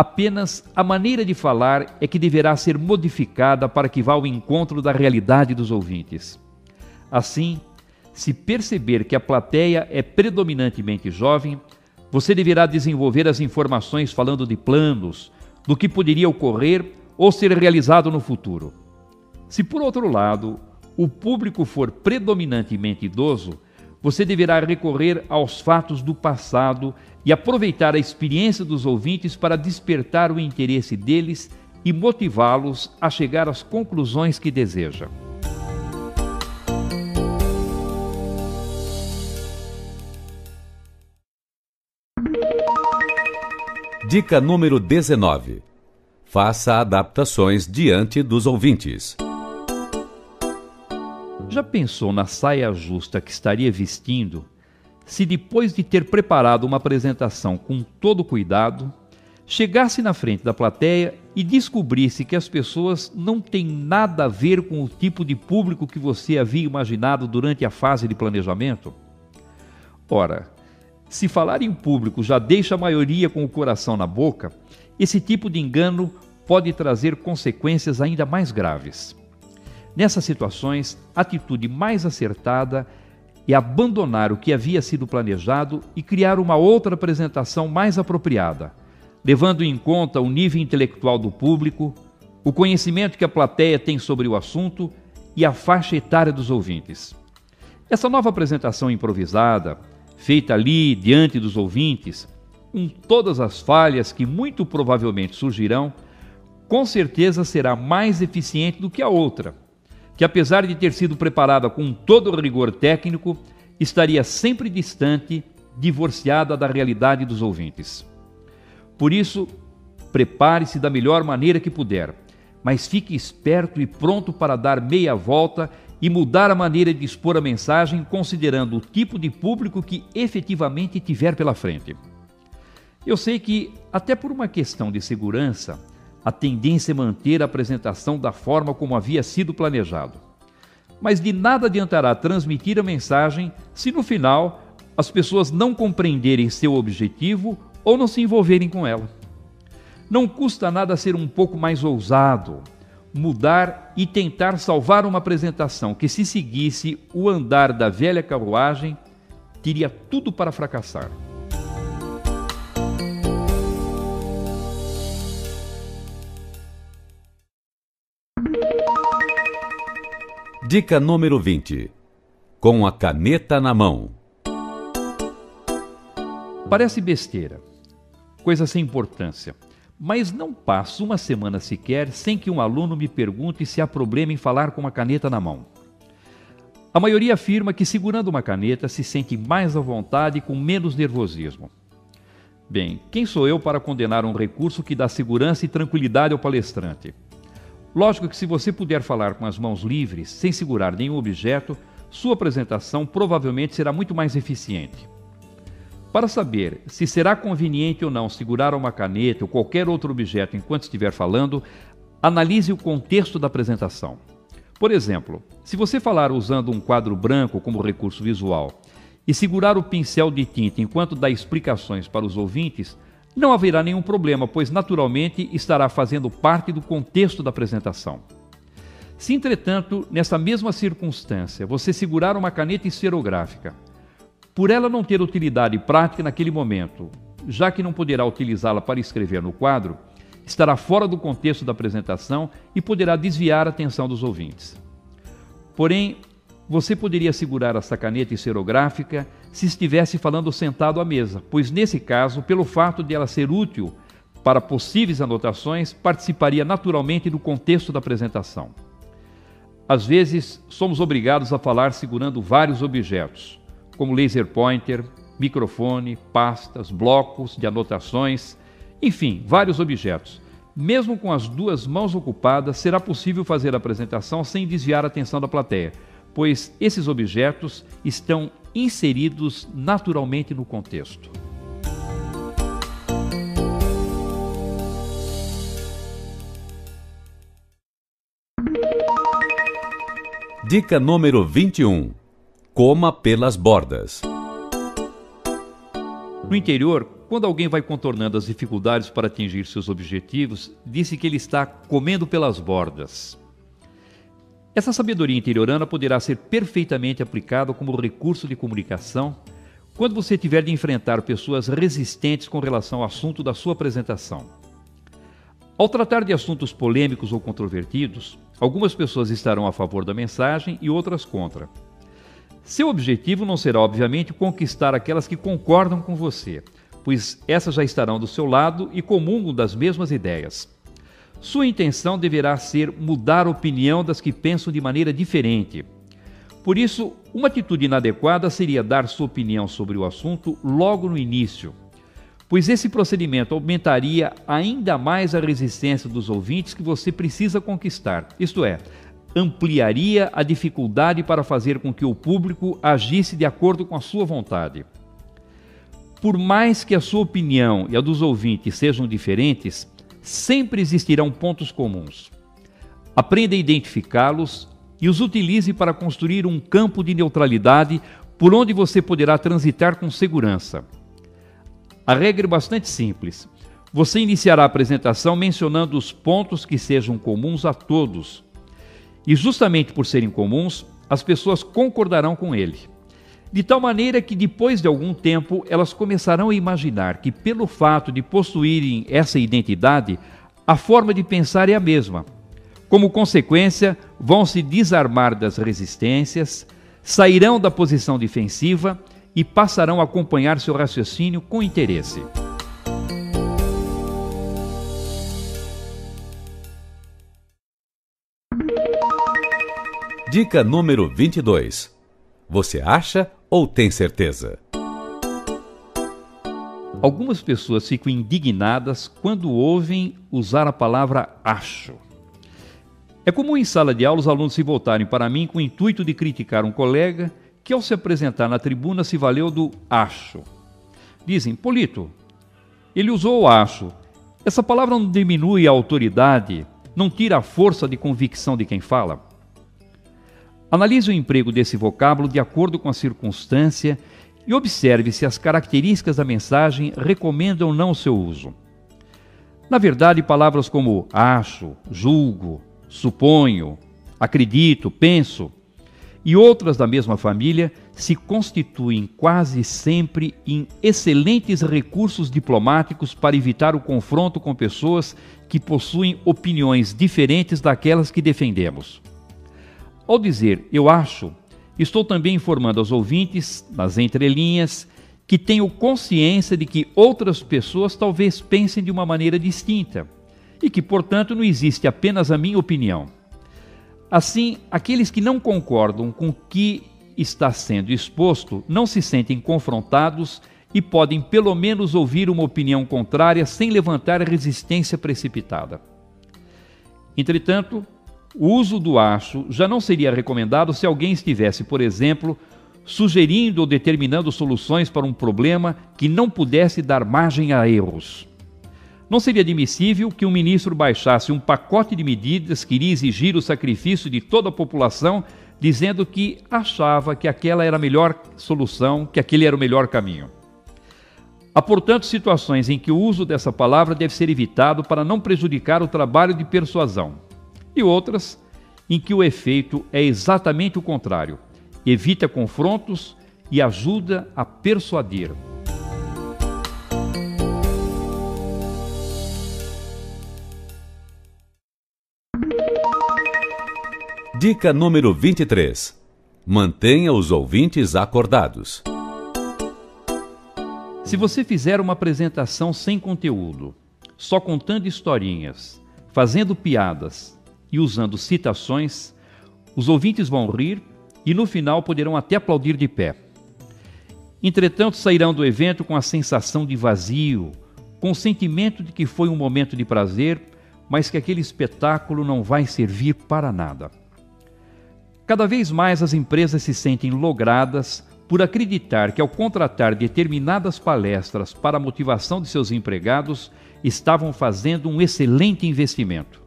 Apenas a maneira de falar é que deverá ser modificada para que vá ao encontro da realidade dos ouvintes. Assim, se perceber que a plateia é predominantemente jovem, você deverá desenvolver as informações falando de planos, do que poderia ocorrer ou ser realizado no futuro. Se, por outro lado, o público for predominantemente idoso, você deverá recorrer aos fatos do passado e aproveitar a experiência dos ouvintes para despertar o interesse deles e motivá-los a chegar às conclusões que deseja. Dica número 19. Faça adaptações diante dos ouvintes. Já pensou na saia justa que estaria vestindo se depois de ter preparado uma apresentação com todo cuidado, chegasse na frente da plateia e descobrisse que as pessoas não têm nada a ver com o tipo de público que você havia imaginado durante a fase de planejamento? Ora, se falar em público já deixa a maioria com o coração na boca, esse tipo de engano pode trazer consequências ainda mais graves. Nessas situações, a atitude mais acertada é abandonar o que havia sido planejado e criar uma outra apresentação mais apropriada, levando em conta o nível intelectual do público, o conhecimento que a plateia tem sobre o assunto e a faixa etária dos ouvintes. Essa nova apresentação improvisada, feita ali diante dos ouvintes, com todas as falhas que muito provavelmente surgirão, com certeza será mais eficiente do que a outra, que apesar de ter sido preparada com todo o rigor técnico, estaria sempre distante, divorciada da realidade dos ouvintes. Por isso, prepare-se da melhor maneira que puder, mas fique esperto e pronto para dar meia volta e mudar a maneira de expor a mensagem considerando o tipo de público que efetivamente tiver pela frente. Eu sei que, até por uma questão de segurança, a tendência é manter a apresentação da forma como havia sido planejado. Mas de nada adiantará transmitir a mensagem se no final as pessoas não compreenderem seu objetivo ou não se envolverem com ela. Não custa nada ser um pouco mais ousado, mudar e tentar salvar uma apresentação que, se seguisse o andar da velha carruagem, teria tudo para fracassar. Dica número 20. Com a caneta na mão. Parece besteira, coisa sem importância, mas não passo uma semana sequer sem que um aluno me pergunte se há problema em falar com uma caneta na mão. A maioria afirma que segurando uma caneta se sente mais à vontade e com menos nervosismo. Bem, quem sou eu para condenar um recurso que dá segurança e tranquilidade ao palestrante? Lógico que se você puder falar com as mãos livres, sem segurar nenhum objeto, sua apresentação provavelmente será muito mais eficiente. Para saber se será conveniente ou não segurar uma caneta ou qualquer outro objeto enquanto estiver falando, analise o contexto da apresentação. Por exemplo, se você falar usando um quadro branco como recurso visual e segurar o pincel de tinta enquanto dá explicações para os ouvintes, não haverá nenhum problema, pois naturalmente estará fazendo parte do contexto da apresentação. Se, entretanto, nessa mesma circunstância, você segurar uma caneta esferográfica, por ela não ter utilidade prática naquele momento, já que não poderá utilizá-la para escrever no quadro, estará fora do contexto da apresentação e poderá desviar a atenção dos ouvintes. Porém, você poderia segurar essa caneta esferográfica se estivesse falando sentado à mesa, pois nesse caso, pelo fato de ela ser útil para possíveis anotações, participaria naturalmente do contexto da apresentação. Às vezes, somos obrigados a falar segurando vários objetos, como laser pointer, microfone, pastas, blocos de anotações, enfim, vários objetos. Mesmo com as duas mãos ocupadas, será possível fazer a apresentação sem desviar a atenção da plateia, pois esses objetos estão inseridos naturalmente no contexto. Dica número 21. Coma pelas bordas. No interior, quando alguém vai contornando as dificuldades para atingir seus objetivos, diz-se que ele está comendo pelas bordas. Essa sabedoria interiorana poderá ser perfeitamente aplicada como recurso de comunicação quando você tiver de enfrentar pessoas resistentes com relação ao assunto da sua apresentação. Ao tratar de assuntos polêmicos ou controvertidos, algumas pessoas estarão a favor da mensagem e outras contra. Seu objetivo não será, obviamente, conquistar aquelas que concordam com você, pois essas já estarão do seu lado e comungam das mesmas ideias. Sua intenção deverá ser mudar a opinião das que pensam de maneira diferente. Por isso, uma atitude inadequada seria dar sua opinião sobre o assunto logo no início, pois esse procedimento aumentaria ainda mais a resistência dos ouvintes que você precisa conquistar, isto é, ampliaria a dificuldade para fazer com que o público agisse de acordo com a sua vontade. Por mais que a sua opinião e a dos ouvintes sejam diferentes, sempre existirão pontos comuns. Aprenda a identificá-los e os utilize para construir um campo de neutralidade por onde você poderá transitar com segurança. A regra é bastante simples. Você iniciará a apresentação mencionando os pontos que sejam comuns a todos. E justamente por serem comuns, as pessoas concordarão com ele. De tal maneira que depois de algum tempo elas começarão a imaginar que pelo fato de possuírem essa identidade, a forma de pensar é a mesma. Como consequência, vão se desarmar das resistências, sairão da posição defensiva e passarão a acompanhar seu raciocínio com interesse. Dica número 22. Você acha ou tem certeza? Algumas pessoas ficam indignadas quando ouvem usar a palavra acho. É comum em sala de aula os alunos se voltarem para mim com o intuito de criticar um colega que, ao se apresentar na tribuna, se valeu do acho. Dizem: Polito, ele usou o acho. Essa palavra não diminui a autoridade, não tira a força de convicção de quem fala? Analise o emprego desse vocábulo de acordo com a circunstância e observe se as características da mensagem recomendam ou não o seu uso. Na verdade, palavras como acho, julgo, suponho, acredito, penso e outras da mesma família se constituem quase sempre em excelentes recursos diplomáticos para evitar o confronto com pessoas que possuem opiniões diferentes daquelas que defendemos. Ao dizer eu acho, estou também informando aos ouvintes, nas entrelinhas, que tenho consciência de que outras pessoas talvez pensem de uma maneira distinta e que, portanto, não existe apenas a minha opinião. Assim, aqueles que não concordam com o que está sendo exposto não se sentem confrontados e podem pelo menos ouvir uma opinião contrária sem levantar resistência precipitada. Entretanto, o uso do acho já não seria recomendado se alguém estivesse, por exemplo, sugerindo ou determinando soluções para um problema que não pudesse dar margem a erros. Não seria admissível que um ministro baixasse um pacote de medidas que iria exigir o sacrifício de toda a população, dizendo que achava que aquela era a melhor solução, que aquele era o melhor caminho. Há, portanto, situações em que o uso dessa palavra deve ser evitado para não prejudicar o trabalho de persuasão, e outras em que o efeito é exatamente o contrário, evita confrontos e ajuda a persuadir. Dica número 23. Mantenha os ouvintes acordados. Se você fizer uma apresentação sem conteúdo, só contando historinhas, fazendo piadas e usando citações, os ouvintes vão rir e no final poderão até aplaudir de pé. Entretanto, sairão do evento com a sensação de vazio, com o sentimento de que foi um momento de prazer, mas que aquele espetáculo não vai servir para nada. Cada vez mais as empresas se sentem logradas por acreditar que, ao contratar determinadas palestras para a motivação de seus empregados, estavam fazendo um excelente investimento.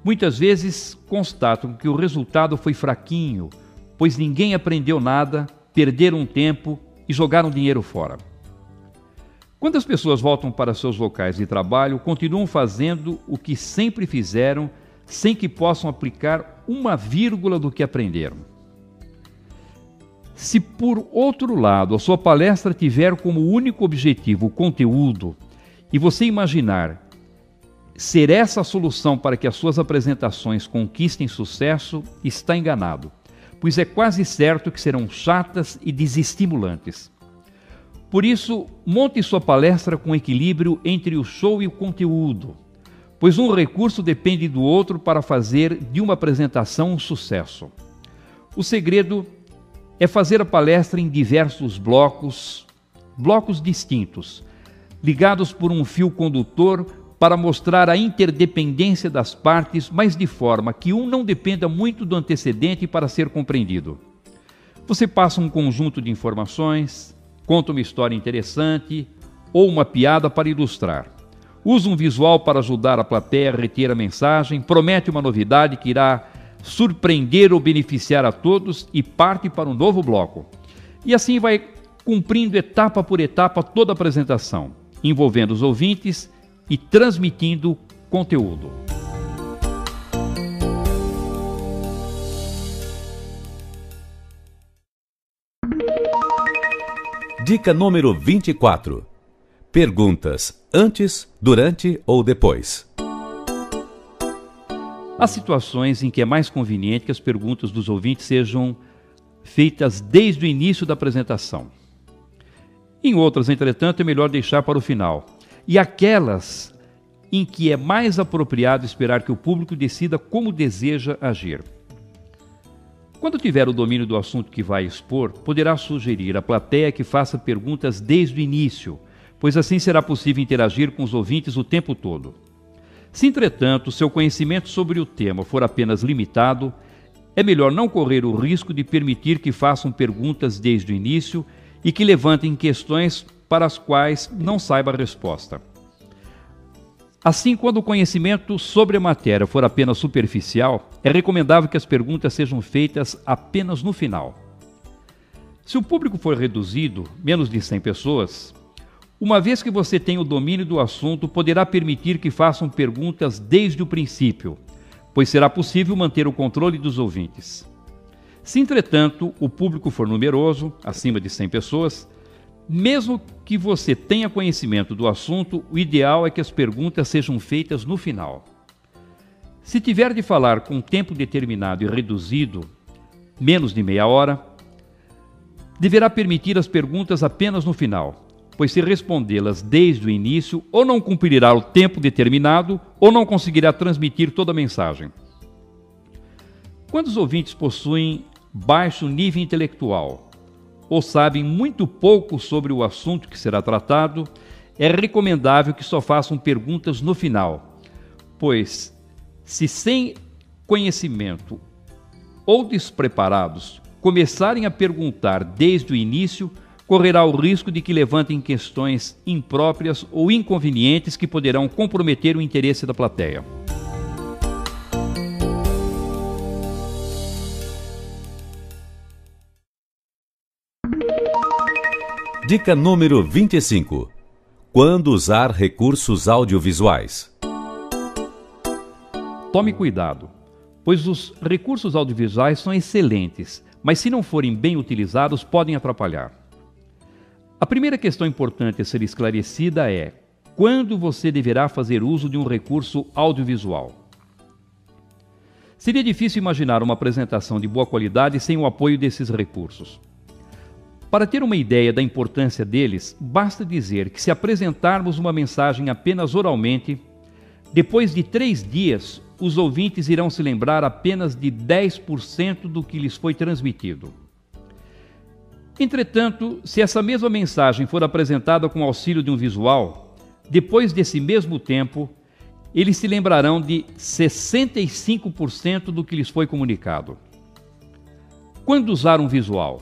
Muitas vezes constatam que o resultado foi fraquinho, pois ninguém aprendeu nada, perderam tempo e jogaram dinheiro fora. Quando as pessoas voltam para seus locais de trabalho, continuam fazendo o que sempre fizeram, sem que possam aplicar uma vírgula do que aprenderam. Se, por outro lado, a sua palestra tiver como único objetivo o conteúdo, e você imaginar ser essa a solução para que as suas apresentações conquistem sucesso, está enganado, pois é quase certo que serão chatas e desestimulantes. Por isso, monte sua palestra com equilíbrio entre o show e o conteúdo, pois um recurso depende do outro para fazer de uma apresentação um sucesso. O segredo é fazer a palestra em diversos blocos distintos, ligados por um fio condutor para mostrar a interdependência das partes, mas de forma que um não dependa muito do antecedente para ser compreendido. Você passa um conjunto de informações, conta uma história interessante ou uma piada para ilustrar. Usa um visual para ajudar a plateia a reter a mensagem, promete uma novidade que irá surpreender ou beneficiar a todos e parte para um novo bloco. E assim vai cumprindo etapa por etapa toda a apresentação, envolvendo os ouvintes e transmitindo conteúdo. Dica número 24. Perguntas antes, durante ou depois. Há situações em que é mais conveniente que as perguntas dos ouvintes sejam feitas desde o início da apresentação. Em outras, entretanto, é melhor deixar para o final. E aquelas em que é mais apropriado esperar que o público decida como deseja agir. Quando tiver o domínio do assunto que vai expor, poderá sugerir à plateia que faça perguntas desde o início, pois assim será possível interagir com os ouvintes o tempo todo. Se, entretanto, seu conhecimento sobre o tema for apenas limitado, é melhor não correr o risco de permitir que façam perguntas desde o início e que levantem questões para as quais não saiba a resposta. Assim, quando o conhecimento sobre a matéria for apenas superficial, é recomendável que as perguntas sejam feitas apenas no final. Se o público for reduzido, menos de 100 pessoas, uma vez que você tem o domínio do assunto, poderá permitir que façam perguntas desde o princípio, pois será possível manter o controle dos ouvintes. Se, entretanto, o público for numeroso, acima de 100 pessoas, mesmo que você tenha conhecimento do assunto, o ideal é que as perguntas sejam feitas no final. Se tiver de falar com tempo determinado e reduzido, menos de meia hora, deverá permitir as perguntas apenas no final, pois se respondê-las desde o início, ou não cumprirá o tempo determinado, ou não conseguirá transmitir toda a mensagem. Quando os ouvintes possuem baixo nível intelectual, ou sabem muito pouco sobre o assunto que será tratado, é recomendável que só façam perguntas no final, pois, se sem conhecimento ou despreparados começarem a perguntar desde o início, correrá o risco de que levantem questões impróprias ou inconvenientes que poderão comprometer o interesse da plateia. Dica número 25. Quando usar recursos audiovisuais? Tome cuidado, pois os recursos audiovisuais são excelentes, mas se não forem bem utilizados, podem atrapalhar. A primeira questão importante a ser esclarecida é: quando você deverá fazer uso de um recurso audiovisual? Seria difícil imaginar uma apresentação de boa qualidade sem o apoio desses recursos. Para ter uma ideia da importância deles, basta dizer que se apresentarmos uma mensagem apenas oralmente, depois de 3 dias, os ouvintes irão se lembrar apenas de 10% do que lhes foi transmitido. Entretanto, se essa mesma mensagem for apresentada com auxílio de um visual, depois desse mesmo tempo, eles se lembrarão de 65% do que lhes foi comunicado. Quando usar um visual?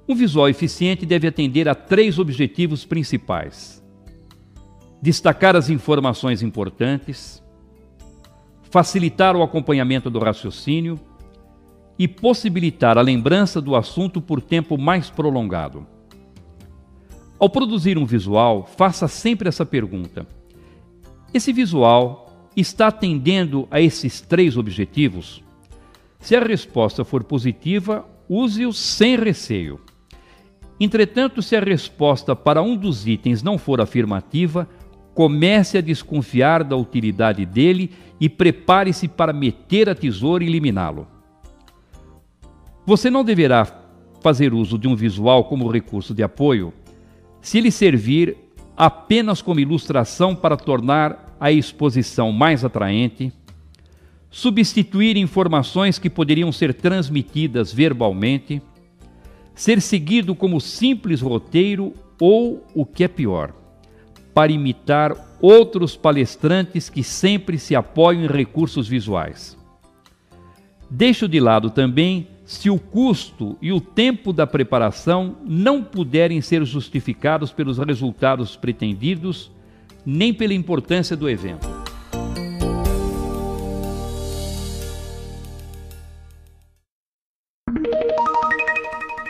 Um visual eficiente deve atender a 3 objetivos principais: destacar as informações importantes, facilitar o acompanhamento do raciocínio e possibilitar a lembrança do assunto por tempo mais prolongado. Ao produzir um visual, faça sempre essa pergunta: esse visual está atendendo a esses 3 objetivos? Se a resposta for positiva, use-o sem receio. Entretanto, se a resposta para um dos itens não for afirmativa, comece a desconfiar da utilidade dele e prepare-se para meter a tesoura e eliminá-lo. Você não deverá fazer uso de um visual como recurso de apoio se ele servir apenas como ilustração para tornar a exposição mais atraente, substituir informações que poderiam ser transmitidas verbalmente, ser seguido como simples roteiro ou, o que é pior, para imitar outros palestrantes que sempre se apoiam em recursos visuais. Deixo de lado também se o custo e o tempo da preparação não puderem ser justificados pelos resultados pretendidos, nem pela importância do evento.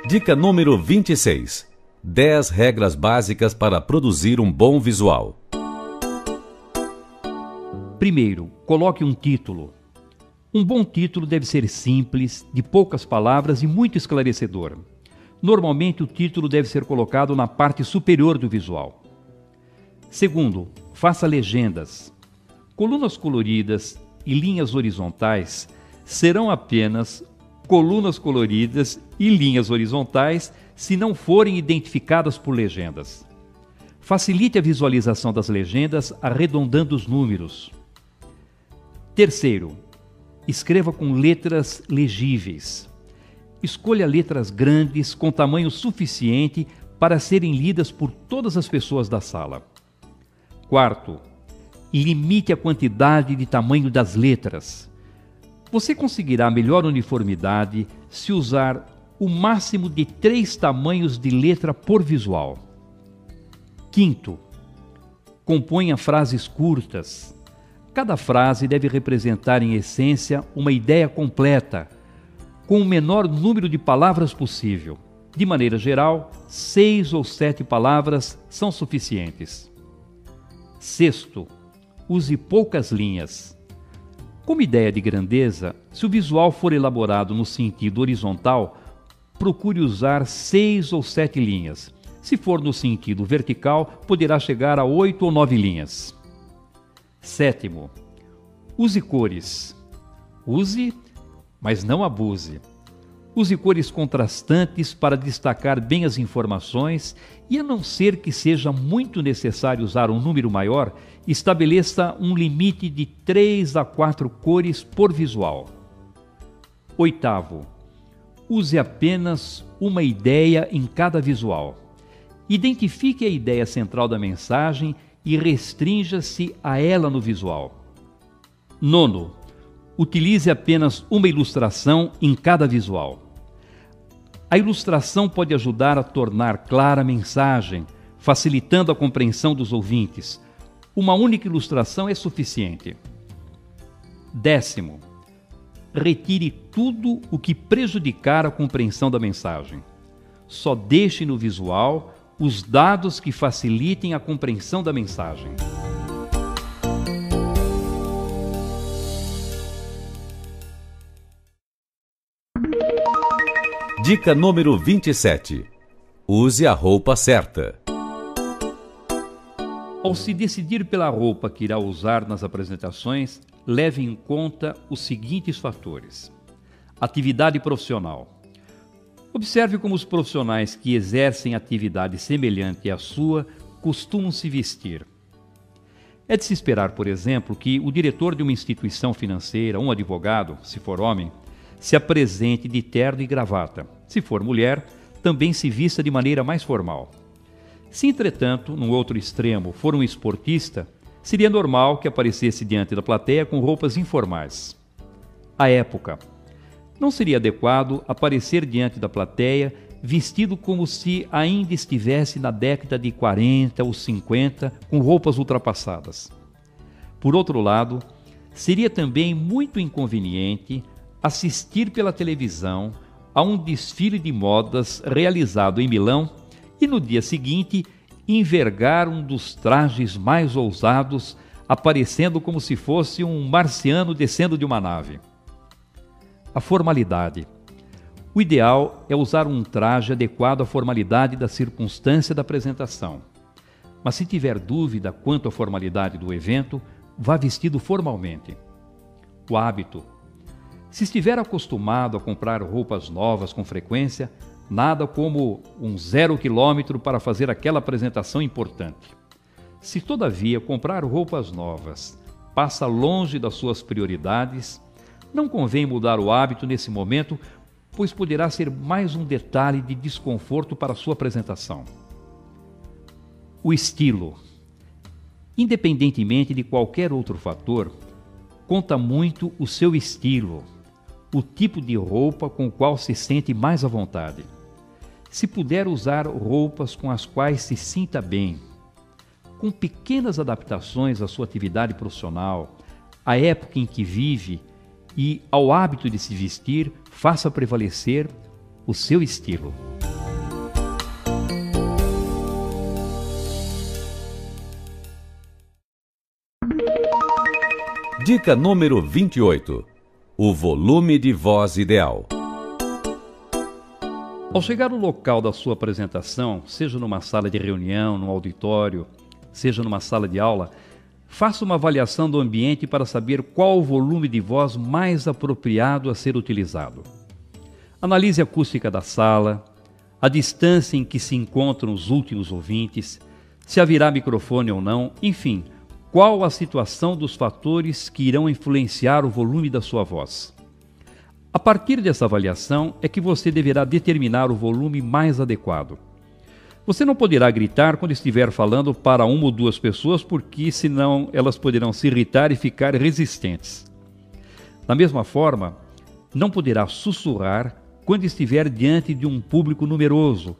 Dica número 26. 10 regras básicas para produzir um bom visual. Primeiro, coloque um título. Um bom título deve ser simples, de poucas palavras e muito esclarecedor. Normalmente, o título deve ser colocado na parte superior do visual. Segundo, faça legendas. Colunas coloridas e linhas horizontais serão apenas colunas coloridas e linhas horizontais se não forem identificadas por legendas. Facilite a visualização das legendas arredondando os números. Terceiro, escreva com letras legíveis. Escolha letras grandes com tamanho suficiente para serem lidas por todas as pessoas da sala. Quarto, limite a quantidade de tamanho das letras. Você conseguirá melhor uniformidade se usar o máximo de 3 tamanhos de letra por visual. Quinto, componha frases curtas. Cada frase deve representar em essência uma ideia completa, com o menor número de palavras possível. De maneira geral, 6 ou 7 palavras são suficientes. Sexto, use poucas linhas. Como ideia de grandeza, se o visual for elaborado no sentido horizontal, procure usar 6 ou 7 linhas. Se for no sentido vertical, poderá chegar a 8 ou 9 linhas. Sétimo, use cores. Use, mas não abuse. Use cores contrastantes para destacar bem as informações e, a não ser que seja muito necessário usar um número maior, estabeleça um limite de 3 a 4 cores por visual. Oitavo, use apenas uma ideia em cada visual. Identifique a ideia central da mensagem e restrinja-se a ela no visual. Nono, utilize apenas uma ilustração em cada visual. A ilustração pode ajudar a tornar clara a mensagem, facilitando a compreensão dos ouvintes. Uma única ilustração é suficiente. Décimo, retire tudo o que prejudicar a compreensão da mensagem. Só deixe no visual os dados que facilitem a compreensão da mensagem. Dica número 27. Use a roupa certa. Ao se decidir pela roupa que irá usar nas apresentações, leve em conta os seguintes fatores. Atividade profissional. Observe como os profissionais que exercem atividade semelhante à sua costumam se vestir. É de se esperar, por exemplo, que o diretor de uma instituição financeira, um advogado, se for homem, se apresente de terno e gravata. Se for mulher, também se vista de maneira mais formal. Se, entretanto, no outro extremo, for um esportista, seria normal que aparecesse diante da plateia com roupas informais. À época, não seria adequado aparecer diante da plateia vestido como se ainda estivesse na década de 40 ou 50, com roupas ultrapassadas. Por outro lado, seria também muito inconveniente assistir pela televisão a um desfile de modas realizado em Milão e no dia seguinte envergar um dos trajes mais ousados, aparecendo como se fosse um marciano descendo de uma nave. A formalidade. O ideal é usar um traje adequado à formalidade da circunstância da apresentação. Mas se tiver dúvida quanto à formalidade do evento, vá vestido formalmente. O hábito. Se estiver acostumado a comprar roupas novas com frequência, nada como um 0 quilômetro para fazer aquela apresentação importante. Se, todavia, comprar roupas novas passa longe das suas prioridades, não convém mudar o hábito nesse momento, pois poderá ser mais um detalhe de desconforto para a sua apresentação. O estilo. Independentemente de qualquer outro fator, conta muito o seu estilo, o tipo de roupa com o qual se sente mais à vontade. Se puder usar roupas com as quais se sinta bem, com pequenas adaptações à sua atividade profissional, à época em que vive e ao hábito de se vestir, faça prevalecer o seu estilo. Dica número 28. O volume de voz ideal. Ao chegar no local da sua apresentação, seja numa sala de reunião, num auditório, seja numa sala de aula, faça uma avaliação do ambiente para saber qual o volume de voz mais apropriado a ser utilizado. Analise a acústica da sala, a distância em que se encontram os últimos ouvintes, se haverá microfone ou não, enfim, qual a situação dos fatores que irão influenciar o volume da sua voz. A partir dessa avaliação é que você deverá determinar o volume mais adequado. Você não poderá gritar quando estiver falando para uma ou duas pessoas, porque senão elas poderão se irritar e ficar resistentes. Da mesma forma, não poderá sussurrar quando estiver diante de um público numeroso,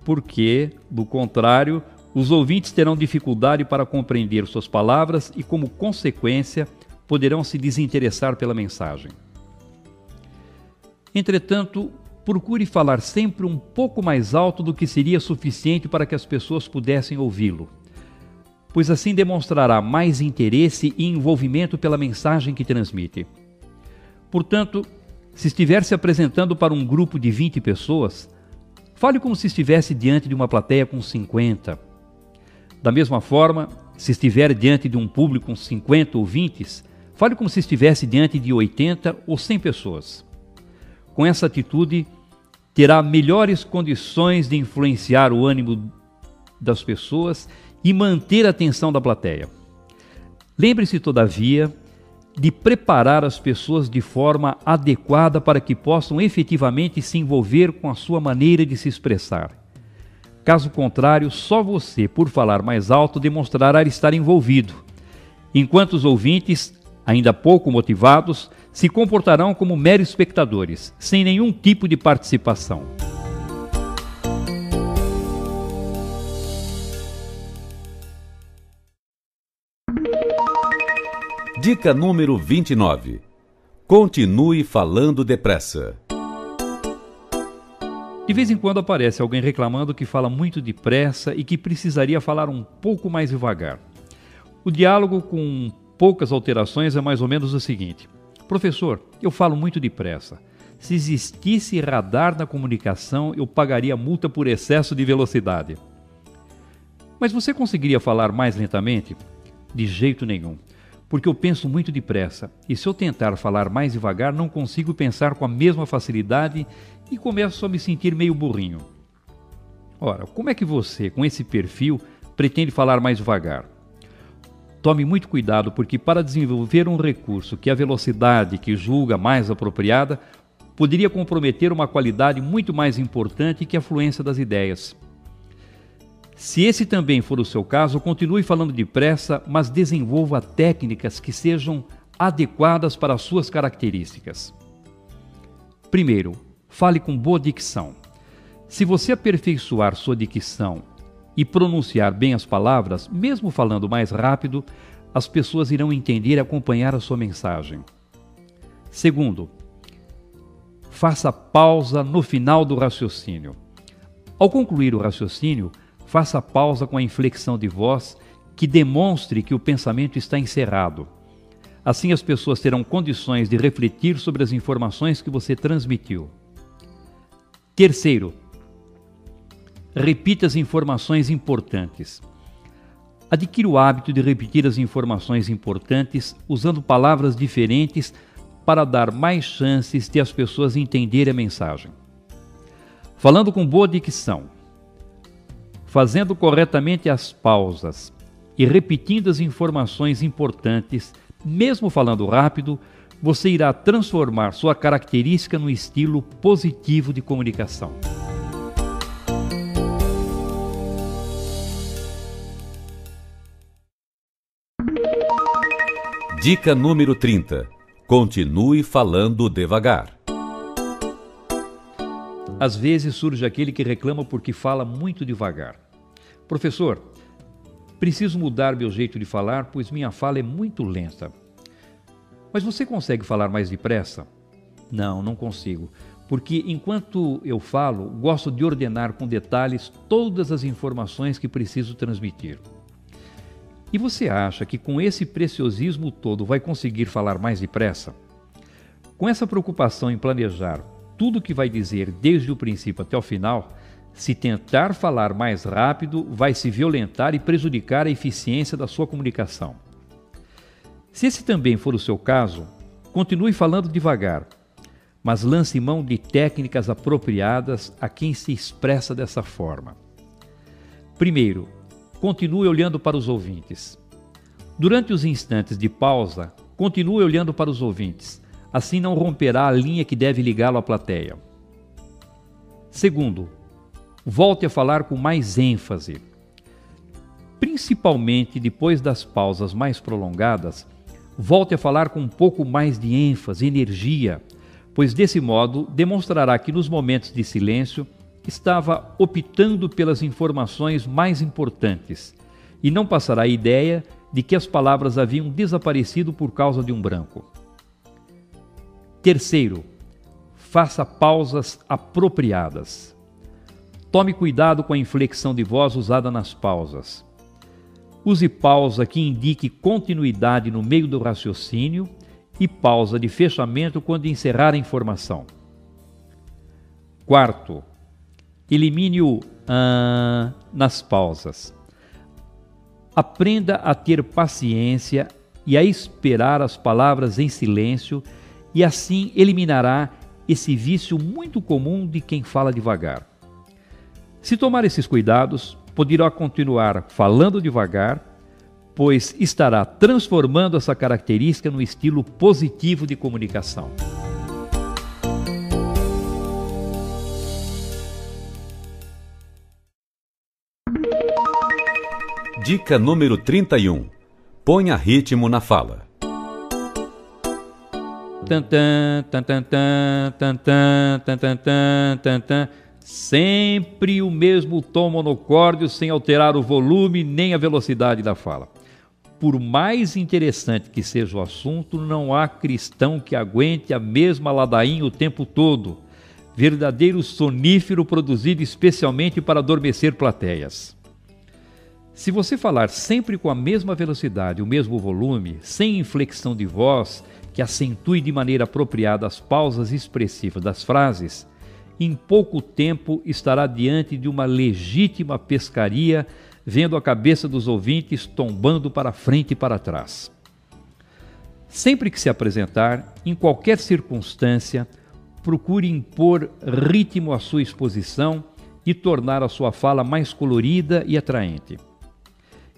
porque, do contrário, os ouvintes terão dificuldade para compreender suas palavras e, como consequência, poderão se desinteressar pela mensagem. Entretanto, procure falar sempre um pouco mais alto do que seria suficiente para que as pessoas pudessem ouvi-lo, pois assim demonstrará mais interesse e envolvimento pela mensagem que transmite. Portanto, se estiver se apresentando para um grupo de 20 pessoas, fale como se estivesse diante de uma plateia com 50. Da mesma forma, se estiver diante de um público com 50 ouvintes, fale como se estivesse diante de 80 ou 100 pessoas. Com essa atitude, terá melhores condições de influenciar o ânimo das pessoas e manter a atenção da plateia. Lembre-se, todavia, de preparar as pessoas de forma adequada para que possam efetivamente se envolver com a sua maneira de se expressar. Caso contrário, só você, por falar mais alto, demonstrará estar envolvido, enquanto os ouvintes, ainda pouco motivados, se comportarão como meros espectadores, sem nenhum tipo de participação. Dica número 29. Continue falando depressa. De vez em quando aparece alguém reclamando que fala muito depressa e que precisaria falar um pouco mais devagar. O diálogo com poucas alterações é mais ou menos o seguinte: professor, eu falo muito depressa. Se existisse radar na comunicação, eu pagaria multa por excesso de velocidade. Mas você conseguiria falar mais lentamente? De jeito nenhum, porque eu penso muito depressa, e se eu tentar falar mais devagar, não consigo pensar com a mesma facilidade e começo a me sentir meio burrinho. Ora, como é que você, com esse perfil, pretende falar mais devagar? Tome muito cuidado, porque para desenvolver um recurso que a velocidade que julga mais apropriada, poderia comprometer uma qualidade muito mais importante que a fluência das ideias. Se esse também for o seu caso, continue falando depressa, mas desenvolva técnicas que sejam adequadas para as suas características. Primeiro, fale com boa dicção. Se você aperfeiçoar sua dicção e pronunciar bem as palavras, mesmo falando mais rápido, as pessoas irão entender e acompanhar a sua mensagem. Segundo, faça pausa no final do raciocínio. Ao concluir o raciocínio, faça pausa com a inflexão de voz que demonstre que o pensamento está encerrado. Assim as pessoas terão condições de refletir sobre as informações que você transmitiu. Terceiro, repita as informações importantes. Adquira o hábito de repetir as informações importantes usando palavras diferentes para dar mais chances de as pessoas entenderem a mensagem. Falando com boa dicção, fazendo corretamente as pausas e repetindo as informações importantes, mesmo falando rápido, você irá transformar sua característica no estilo positivo de comunicação. Dica número 30. Continue falando devagar. Às vezes surge aquele que reclama porque fala muito devagar. Professor, preciso mudar meu jeito de falar, pois minha fala é muito lenta. Mas você consegue falar mais depressa? Não, não consigo, porque enquanto eu falo, gosto de ordenar com detalhes todas as informações que preciso transmitir. E você acha que com esse preciosismo todo vai conseguir falar mais depressa? Com essa preocupação em planejar tudo o que vai dizer desde o princípio até o final, se tentar falar mais rápido, vai se violentar e prejudicar a eficiência da sua comunicação. Se esse também for o seu caso, continue falando devagar, mas lance mão de técnicas apropriadas a quem se expressa dessa forma. Primeiro, continue olhando para os ouvintes. Durante os instantes de pausa, continue olhando para os ouvintes, assim não romperá a linha que deve ligá-lo à plateia. Segundo, volte a falar com mais ênfase. Principalmente depois das pausas mais prolongadas, volte a falar com um pouco mais de ênfase, energia, pois desse modo demonstrará que nos momentos de silêncio estava optando pelas informações mais importantes e não passará a ideia de que as palavras haviam desaparecido por causa de um branco. Terceiro, faça pausas apropriadas. Tome cuidado com a inflexão de voz usada nas pausas. Use pausa que indique continuidade no meio do raciocínio e pausa de fechamento quando encerrar a informação. Quarto, elimine o nas pausas. Aprenda a ter paciência e a esperar as palavras em silêncio e assim eliminará esse vício muito comum de quem fala devagar. Se tomar esses cuidados, poderá continuar falando devagar, pois estará transformando essa característica no estilo positivo de comunicação. Dica número 31. Ponha ritmo na fala. Tantã, tantantã, tantã, tantantã, tantã. Sempre o mesmo tom monocórdio sem alterar o volume nem a velocidade da fala. Por mais interessante que seja o assunto, não há cristão que aguente a mesma ladainha o tempo todo. Verdadeiro sonífero produzido especialmente para adormecer plateias. Se você falar sempre com a mesma velocidade, o mesmo volume, sem inflexão de voz, que acentue de maneira apropriada as pausas expressivas das frases, em pouco tempo estará diante de uma legítima pescaria, vendo a cabeça dos ouvintes tombando para frente e para trás. Sempre que se apresentar, em qualquer circunstância, procure impor ritmo à sua exposição e tornar a sua fala mais colorida e atraente.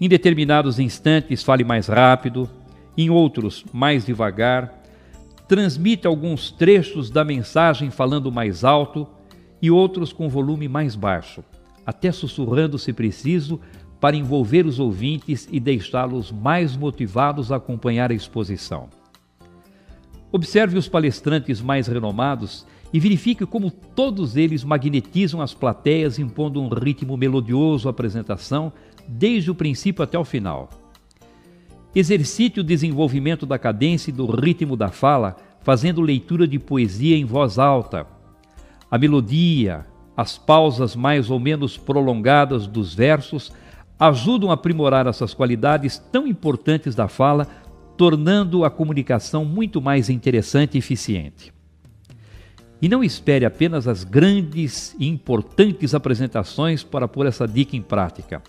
Em determinados instantes, fale mais rápido, em outros, mais devagar. Transmita alguns trechos da mensagem falando mais alto e outros com volume mais baixo, até sussurrando se preciso, para envolver os ouvintes e deixá-los mais motivados a acompanhar a exposição. Observe os palestrantes mais renomados e verifique como todos eles magnetizam as plateias impondo um ritmo melodioso à apresentação, desde o princípio até o final. Exercite o desenvolvimento da cadência e do ritmo da fala, fazendo leitura de poesia em voz alta. A melodia, as pausas mais ou menos prolongadas dos versos ajudam a aprimorar essas qualidades tão importantes da fala, tornando a comunicação muito mais interessante e eficiente. E não espere apenas as grandes e importantes apresentações para pôr essa dica em prática.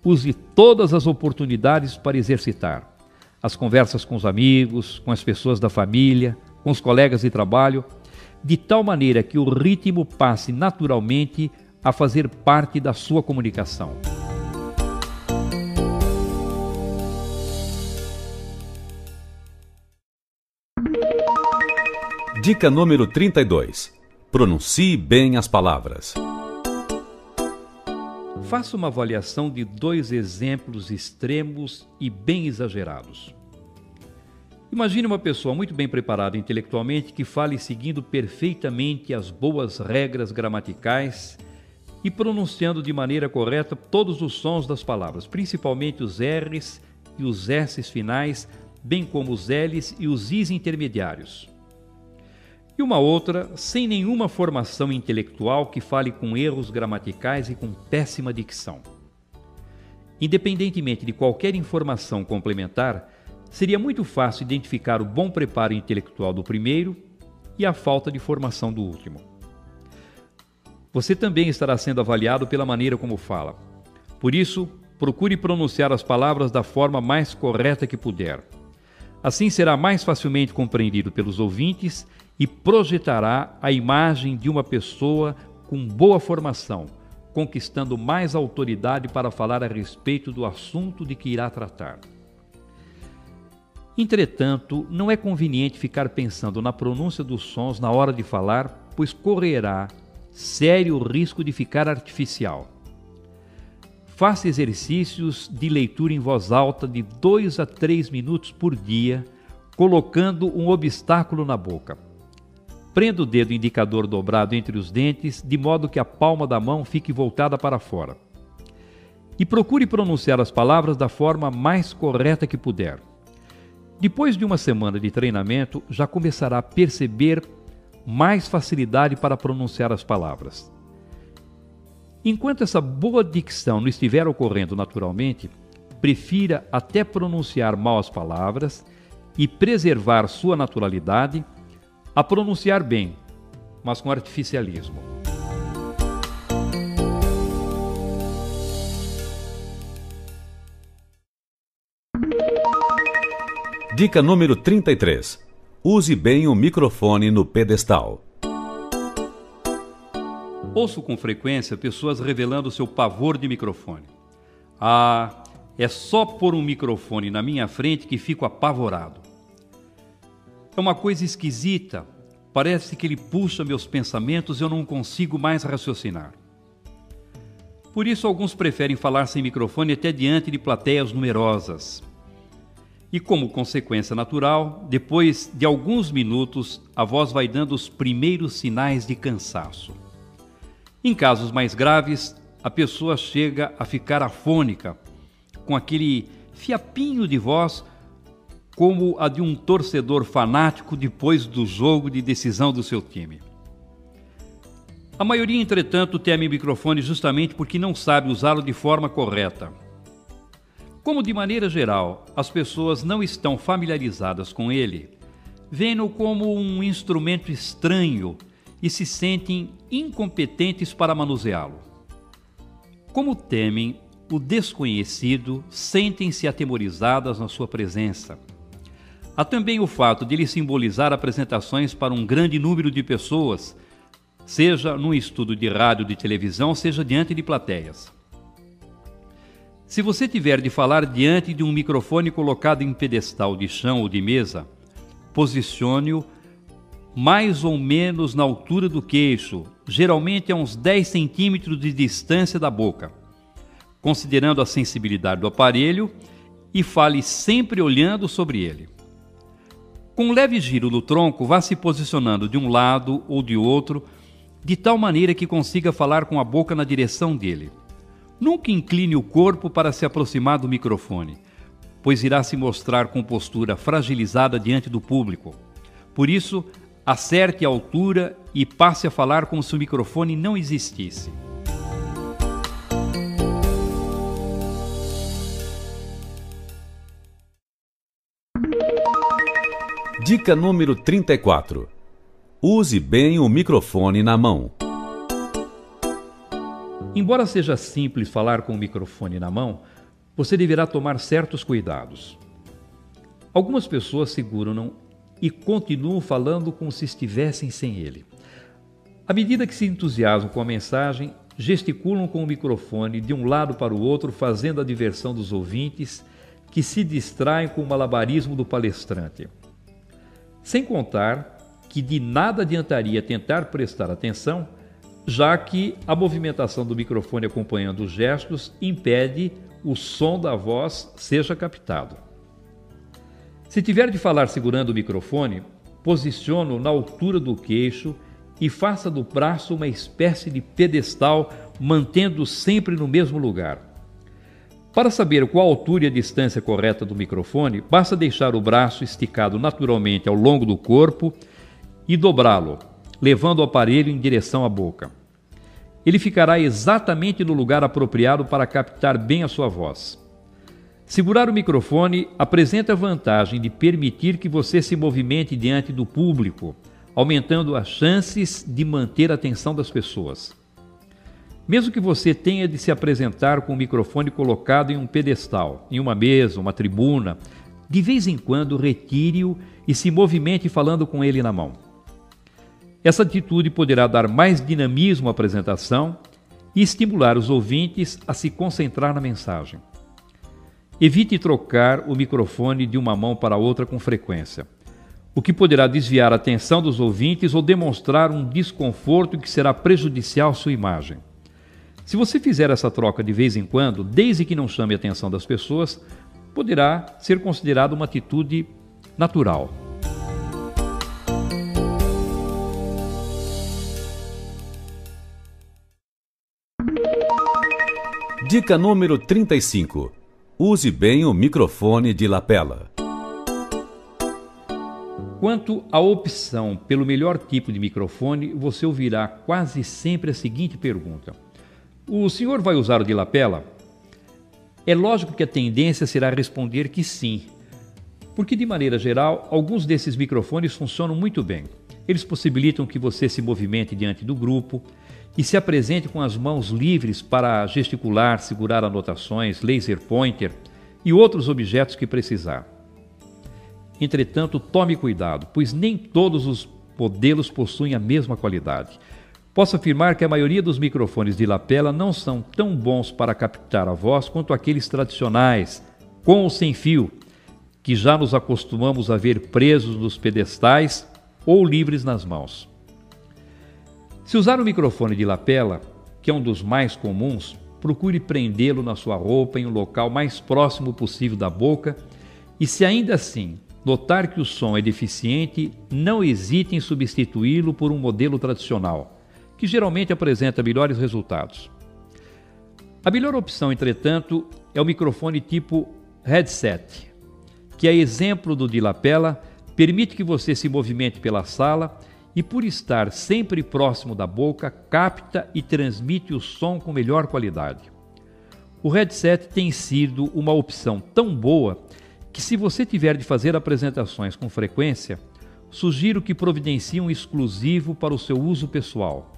Use todas as oportunidades para exercitar. As conversas com os amigos, com as pessoas da família, com os colegas de trabalho, de tal maneira que o ritmo passe naturalmente a fazer parte da sua comunicação. Dica número 32. Pronuncie bem as palavras. Faça uma avaliação de 2 exemplos extremos e bem exagerados. Imagine uma pessoa muito bem preparada intelectualmente que fale seguindo perfeitamente as boas regras gramaticais e pronunciando de maneira correta todos os sons das palavras, principalmente os R's e os S's finais, bem como os L's e os I's intermediários. E uma outra, sem nenhuma formação intelectual, que fale com erros gramaticais e com péssima dicção. Independentemente de qualquer informação complementar, seria muito fácil identificar o bom preparo intelectual do primeiro e a falta de formação do último. Você também estará sendo avaliado pela maneira como fala. Por isso, procure pronunciar as palavras da forma mais correta que puder. Assim será mais facilmente compreendido pelos ouvintes e projetará a imagem de uma pessoa com boa formação, conquistando mais autoridade para falar a respeito do assunto de que irá tratar. Entretanto, não é conveniente ficar pensando na pronúncia dos sons na hora de falar, pois correrá sério risco de ficar artificial. Faça exercícios de leitura em voz alta de 2 a 3 minutos por dia, colocando um obstáculo na boca. Prenda o dedo indicador dobrado entre os dentes, de modo que a palma da mão fique voltada para fora. E procure pronunciar as palavras da forma mais correta que puder. Depois de uma semana de treinamento, já começará a perceber mais facilidade para pronunciar as palavras. Enquanto essa boa dicção não estiver ocorrendo naturalmente, prefira até pronunciar mal as palavras e preservar sua naturalidade a pronunciar bem, mas com artificialismo. Dica número 33. Use bem o microfone no pedestal. Ouço com frequência pessoas revelando seu pavor de microfone. É só pôr um microfone na minha frente que fico apavorado. É uma coisa esquisita. Parece que ele puxa meus pensamentos e eu não consigo mais raciocinar. Por isso, alguns preferem falar sem microfone até diante de plateias numerosas. E como consequência natural, depois de alguns minutos, a voz vai dando os primeiros sinais de cansaço. Em casos mais graves, a pessoa chega a ficar afônica, com aquele fiapinho de voz como a de um torcedor fanático depois do jogo de decisão do seu time. A maioria, entretanto, teme o microfone justamente porque não sabe usá-lo de forma correta. Como, de maneira geral, as pessoas não estão familiarizadas com ele, veem-no como um instrumento estranho e se sentem incompetentes para manuseá-lo. Como temem o desconhecido, sentem-se atemorizadas na sua presença. Há também o fato de ele simbolizar apresentações para um grande número de pessoas, seja num estudo de rádio ou de televisão, seja diante de plateias. Se você tiver de falar diante de um microfone colocado em pedestal de chão ou de mesa, posicione-o mais ou menos na altura do queixo, geralmente a uns 10 centímetros de distância da boca, considerando a sensibilidade do aparelho, e fale sempre olhando sobre ele. Com um leve giro no tronco, vá se posicionando de um lado ou de outro, de tal maneira que consiga falar com a boca na direção dele. Nunca incline o corpo para se aproximar do microfone, pois irá se mostrar com postura fragilizada diante do público. Por isso, acerte a altura e passe a falar como se o microfone não existisse. Dica número 34. Use bem o microfone na mão. Embora seja simples falar com o microfone na mão, você deverá tomar certos cuidados. Algumas pessoas seguram-no e continuam falando como se estivessem sem ele. À medida que se entusiasmam com a mensagem, gesticulam com o microfone de um lado para o outro, fazendo a diversão dos ouvintes, que se distraem com o malabarismo do palestrante. Sem contar que de nada adiantaria tentar prestar atenção, já que a movimentação do microfone acompanhando os gestos impede o som da voz seja captado. Se tiver de falar segurando o microfone, posicione-o na altura do queixo e faça do braço uma espécie de pedestal, mantendo-o sempre no mesmo lugar. Para saber qual a altura e a distância correta do microfone, basta deixar o braço esticado naturalmente ao longo do corpo e dobrá-lo, levando o aparelho em direção à boca. Ele ficará exatamente no lugar apropriado para captar bem a sua voz. Segurar o microfone apresenta a vantagem de permitir que você se movimente diante do público, aumentando as chances de manter a atenção das pessoas. Mesmo que você tenha de se apresentar com o microfone colocado em um pedestal, em uma mesa, uma tribuna, de vez em quando retire-o e se movimente falando com ele na mão. Essa atitude poderá dar mais dinamismo à apresentação e estimular os ouvintes a se concentrar na mensagem. Evite trocar o microfone de uma mão para outra com frequência. o que poderá desviar a atenção dos ouvintes ou demonstrar um desconforto que será prejudicial à sua imagem. Se você fizer essa troca de vez em quando, desde que não chame a atenção das pessoas, poderá ser considerado uma atitude natural. Dica número 35. Use bem o microfone de lapela. Quanto à opção pelo melhor tipo de microfone, você ouvirá quase sempre a seguinte pergunta: o senhor vai usar o de lapela? É lógico que a tendência será responder que sim, porque de maneira geral, alguns desses microfones funcionam muito bem. Eles possibilitam que você se movimente diante do grupo e se apresente com as mãos livres para gesticular, segurar anotações, laser pointer e outros objetos que precisar. Entretanto, tome cuidado, pois nem todos os modelos possuem a mesma qualidade. Posso afirmar que a maioria dos microfones de lapela não são tão bons para captar a voz quanto aqueles tradicionais, com ou sem fio, que já nos acostumamos a ver presos nos pedestais ou livres nas mãos. Se usar um microfone de lapela, que é um dos mais comuns, procure prendê-lo na sua roupa em um local mais próximo possível da boca e, se ainda assim notar que o som é deficiente, não hesite em substituí-lo por um modelo tradicional, que geralmente apresenta melhores resultados. A melhor opção, entretanto, é o microfone tipo headset, que é exemplo do de lapela, permite que você se movimente pela sala e, por estar sempre próximo da boca, capta e transmite o som com melhor qualidade. O headset tem sido uma opção tão boa que, se você tiver de fazer apresentações com frequência, sugiro que providencie um exclusivo para o seu uso pessoal.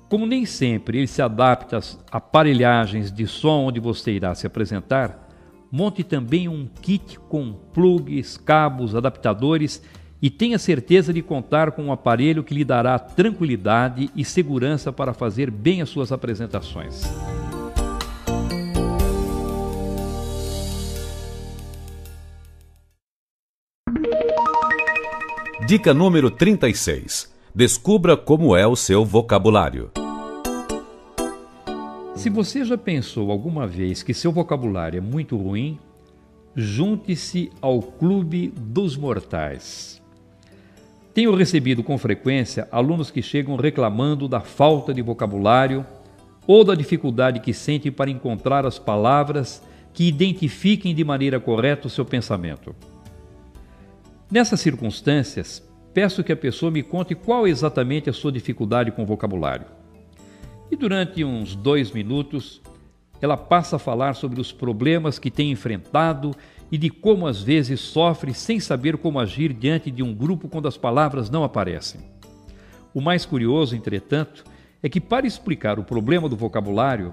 Como nem sempre ele se adapta às aparelhagens de som onde você irá se apresentar, monte também um kit com plugs, cabos, adaptadores e tenha certeza de contar com um aparelho que lhe dará tranquilidade e segurança para fazer bem as suas apresentações. Dica número 36. Descubra como é o seu vocabulário. Se você já pensou alguma vez que seu vocabulário é muito ruim, junte-se ao Clube dos Mortais. Tenho recebido com frequência alunos que chegam reclamando da falta de vocabulário ou da dificuldade que sentem para encontrar as palavras que identifiquem de maneira correta o seu pensamento. Nessas circunstâncias, peço que a pessoa me conte qual exatamente a sua dificuldade com o vocabulário. E durante uns 2 minutos, ela passa a falar sobre os problemas que tem enfrentado e de como às vezes sofre sem saber como agir diante de um grupo quando as palavras não aparecem. O mais curioso, entretanto, é que, para explicar o problema do vocabulário,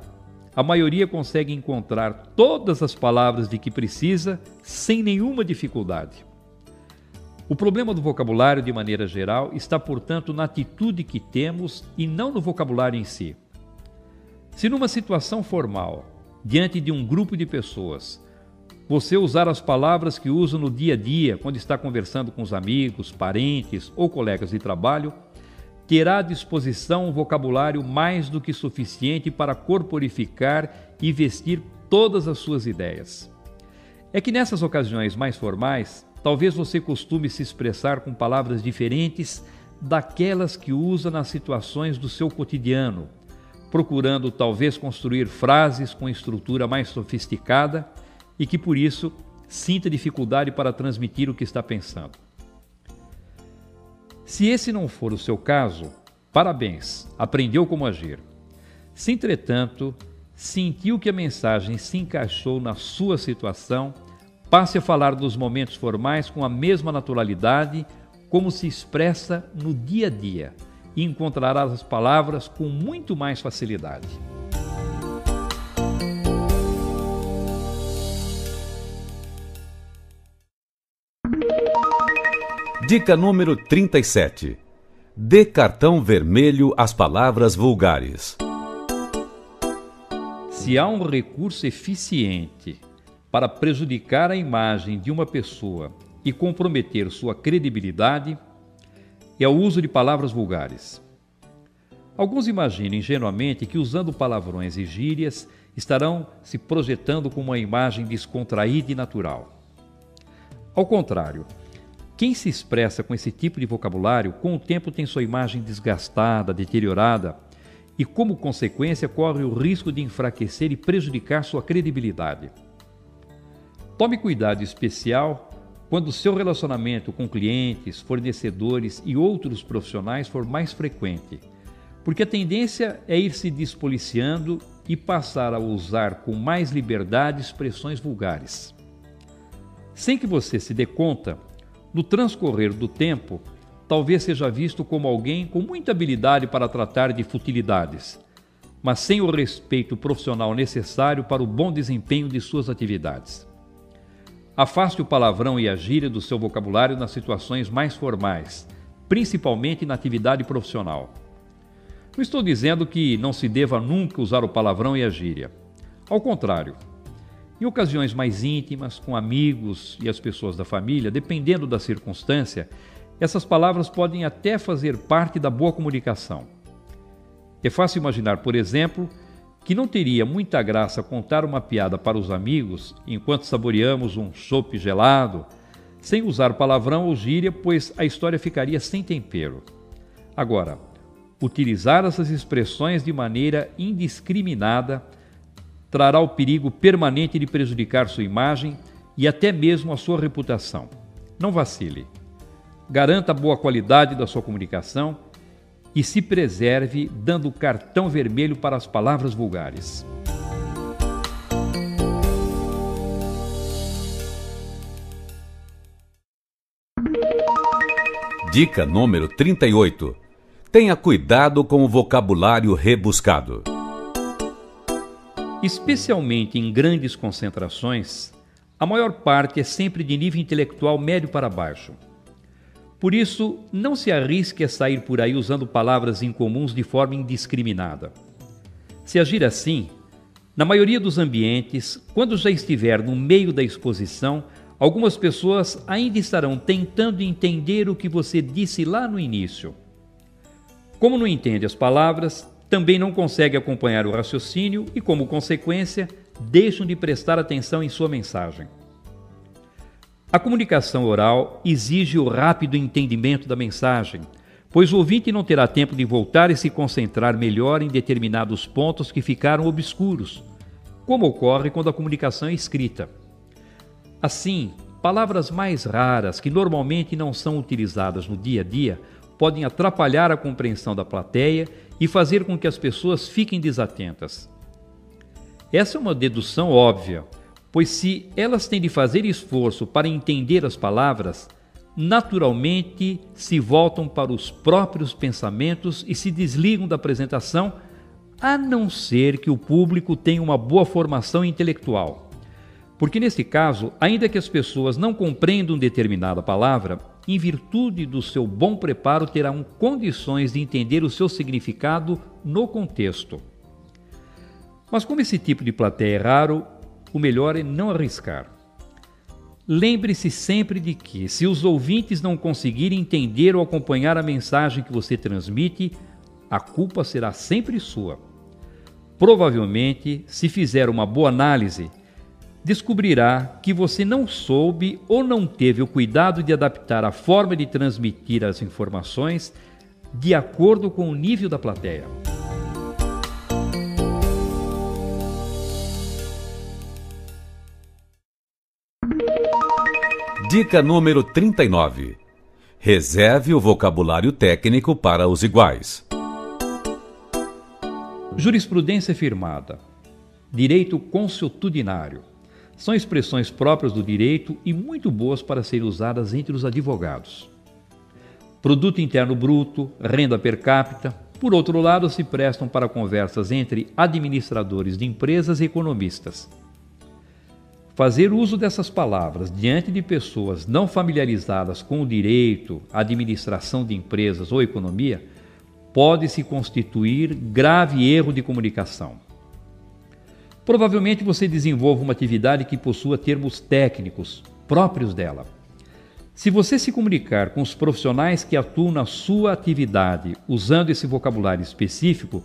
a maioria consegue encontrar todas as palavras de que precisa sem nenhuma dificuldade. O problema do vocabulário, de maneira geral, está, portanto, na atitude que temos e não no vocabulário em si. Se numa situação formal, diante de um grupo de pessoas, você usar as palavras que usa no dia a dia, quando está conversando com os amigos, parentes ou colegas de trabalho, terá à disposição um vocabulário mais do que suficiente para corporificar e vestir todas as suas ideias. É que nessas ocasiões mais formais, talvez você costume se expressar com palavras diferentes daquelas que usa nas situações do seu cotidiano, procurando talvez construir frases com estrutura mais sofisticada e que, por isso, sinta dificuldade para transmitir o que está pensando. Se esse não for o seu caso, parabéns, aprendeu como agir. Se, entretanto, sentiu que a mensagem se encaixou na sua situação, passe a falar dos momentos formais com a mesma naturalidade como se expressa no dia a dia e encontrará as palavras com muito mais facilidade. Dica número 37. Dê cartão vermelho às palavras vulgares. Se há um recurso eficiente para prejudicar a imagem de uma pessoa e comprometer sua credibilidade é o uso de palavras vulgares. Alguns imaginam ingenuamente que usando palavrões e gírias estarão se projetando com uma imagem descontraída e natural. Ao contrário, quem se expressa com esse tipo de vocabulário, com o tempo tem sua imagem desgastada, deteriorada e, como consequência, corre o risco de enfraquecer e prejudicar sua credibilidade. Tome cuidado especial quando o seu relacionamento com clientes, fornecedores e outros profissionais for mais frequente, porque a tendência é ir se despoliciando e passar a usar com mais liberdade expressões vulgares. Sem que você se dê conta, no transcorrer do tempo, talvez seja visto como alguém com muita habilidade para tratar de futilidades, mas sem o respeito profissional necessário para o bom desempenho de suas atividades. Afaste o palavrão e a gíria do seu vocabulário nas situações mais formais, principalmente na atividade profissional. Não estou dizendo que não se deva nunca usar o palavrão e a gíria. Ao contrário, em ocasiões mais íntimas, com amigos e as pessoas da família, dependendo da circunstância, essas palavras podem até fazer parte da boa comunicação. É fácil imaginar, por exemplo, que não teria muita graça contar uma piada para os amigos enquanto saboreamos um chopp gelado, sem usar palavrão ou gíria, pois a história ficaria sem tempero. Agora, utilizar essas expressões de maneira indiscriminada trará o perigo permanente de prejudicar sua imagem e até mesmo a sua reputação. Não vacile. Garanta a boa qualidade da sua comunicação e se preserve dando cartão vermelho para as palavras vulgares. Dica número 38. Tenha cuidado com o vocabulário rebuscado. Especialmente em grandes concentrações, a maior parte é sempre de nível intelectual médio para baixo. Por isso, não se arrisque a sair por aí usando palavras incomuns de forma indiscriminada. Se agir assim, na maioria dos ambientes, quando já estiver no meio da exposição, algumas pessoas ainda estarão tentando entender o que você disse lá no início. Como não entende as palavras, também não consegue acompanhar o raciocínio e, como consequência, deixam de prestar atenção em sua mensagem. A comunicação oral exige o rápido entendimento da mensagem, pois o ouvinte não terá tempo de voltar e se concentrar melhor em determinados pontos que ficaram obscuros, como ocorre quando a comunicação é escrita. Assim, palavras mais raras que normalmente não são utilizadas no dia a dia podem atrapalhar a compreensão da plateia e fazer com que as pessoas fiquem desatentas. Essa é uma dedução óbvia, pois se elas têm de fazer esforço para entender as palavras, naturalmente se voltam para os próprios pensamentos e se desligam da apresentação, a não ser que o público tenha uma boa formação intelectual. Porque nesse caso, ainda que as pessoas não compreendam determinada palavra, em virtude do seu bom preparo terão condições de entender o seu significado no contexto. Mas como esse tipo de plateia é raro, o melhor é não arriscar. Lembre-se sempre de que, se os ouvintes não conseguirem entender ou acompanhar a mensagem que você transmite, a culpa será sempre sua. Provavelmente, se fizer uma boa análise, descobrirá que você não soube ou não teve o cuidado de adaptar a forma de transmitir as informações de acordo com o nível da plateia. Dica número 39. Reserve o vocabulário técnico para os iguais. Jurisprudência firmada. Direito consuetudinário. São expressões próprias do direito e muito boas para serem usadas entre os advogados. Produto interno bruto, renda per capita, por outro lado, se prestam para conversas entre administradores de empresas e economistas. Fazer uso dessas palavras diante de pessoas não familiarizadas com o direito, administração de empresas ou economia pode se constituir grave erro de comunicação. Provavelmente você desenvolve uma atividade que possua termos técnicos próprios dela. Se você se comunicar com os profissionais que atuam na sua atividade usando esse vocabulário específico,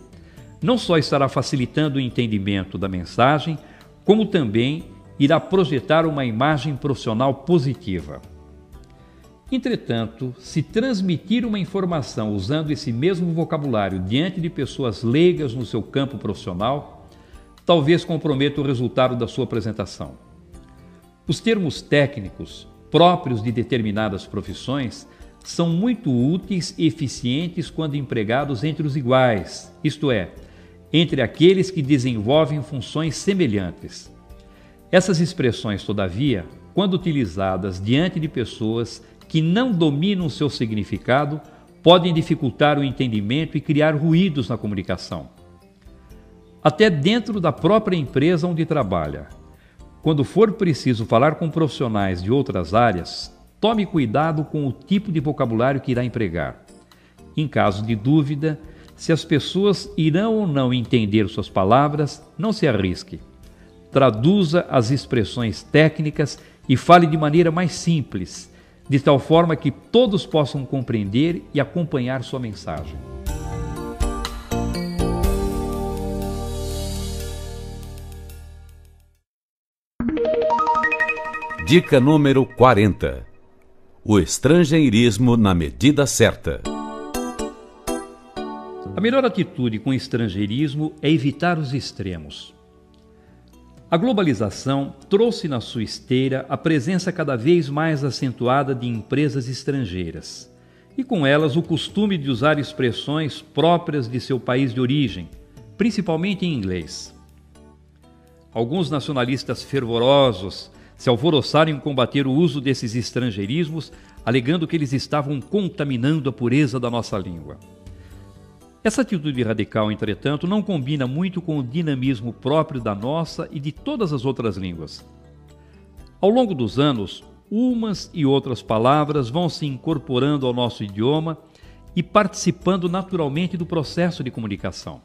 não só estará facilitando o entendimento da mensagem, como também irá projetar uma imagem profissional positiva. Entretanto, se transmitir uma informação usando esse mesmo vocabulário diante de pessoas leigas no seu campo profissional, talvez comprometa o resultado da sua apresentação. Os termos técnicos próprios de determinadas profissões são muito úteis e eficientes quando empregados entre os iguais, isto é, entre aqueles que desenvolvem funções semelhantes. Essas expressões, todavia, quando utilizadas diante de pessoas que não dominam seu significado, podem dificultar o entendimento e criar ruídos na comunicação. Até dentro da própria empresa onde trabalha. Quando for preciso falar com profissionais de outras áreas, tome cuidado com o tipo de vocabulário que irá empregar. Em caso de dúvida, se as pessoas irão ou não entender suas palavras, não se arrisque. Traduza as expressões técnicas e fale de maneira mais simples, de tal forma que todos possam compreender e acompanhar sua mensagem. Dica número 40. O estrangeirismo na medida certa. A melhor atitude com o estrangeirismo é evitar os extremos. A globalização trouxe na sua esteira a presença cada vez mais acentuada de empresas estrangeiras e com elas o costume de usar expressões próprias de seu país de origem, principalmente em inglês. Alguns nacionalistas fervorosos se alvoroçaram em combater o uso desses estrangeirismos, alegando que eles estavam contaminando a pureza da nossa língua. Essa atitude radical, entretanto, não combina muito com o dinamismo próprio da nossa e de todas as outras línguas. Ao longo dos anos, umas e outras palavras vão se incorporando ao nosso idioma e participando naturalmente do processo de comunicação.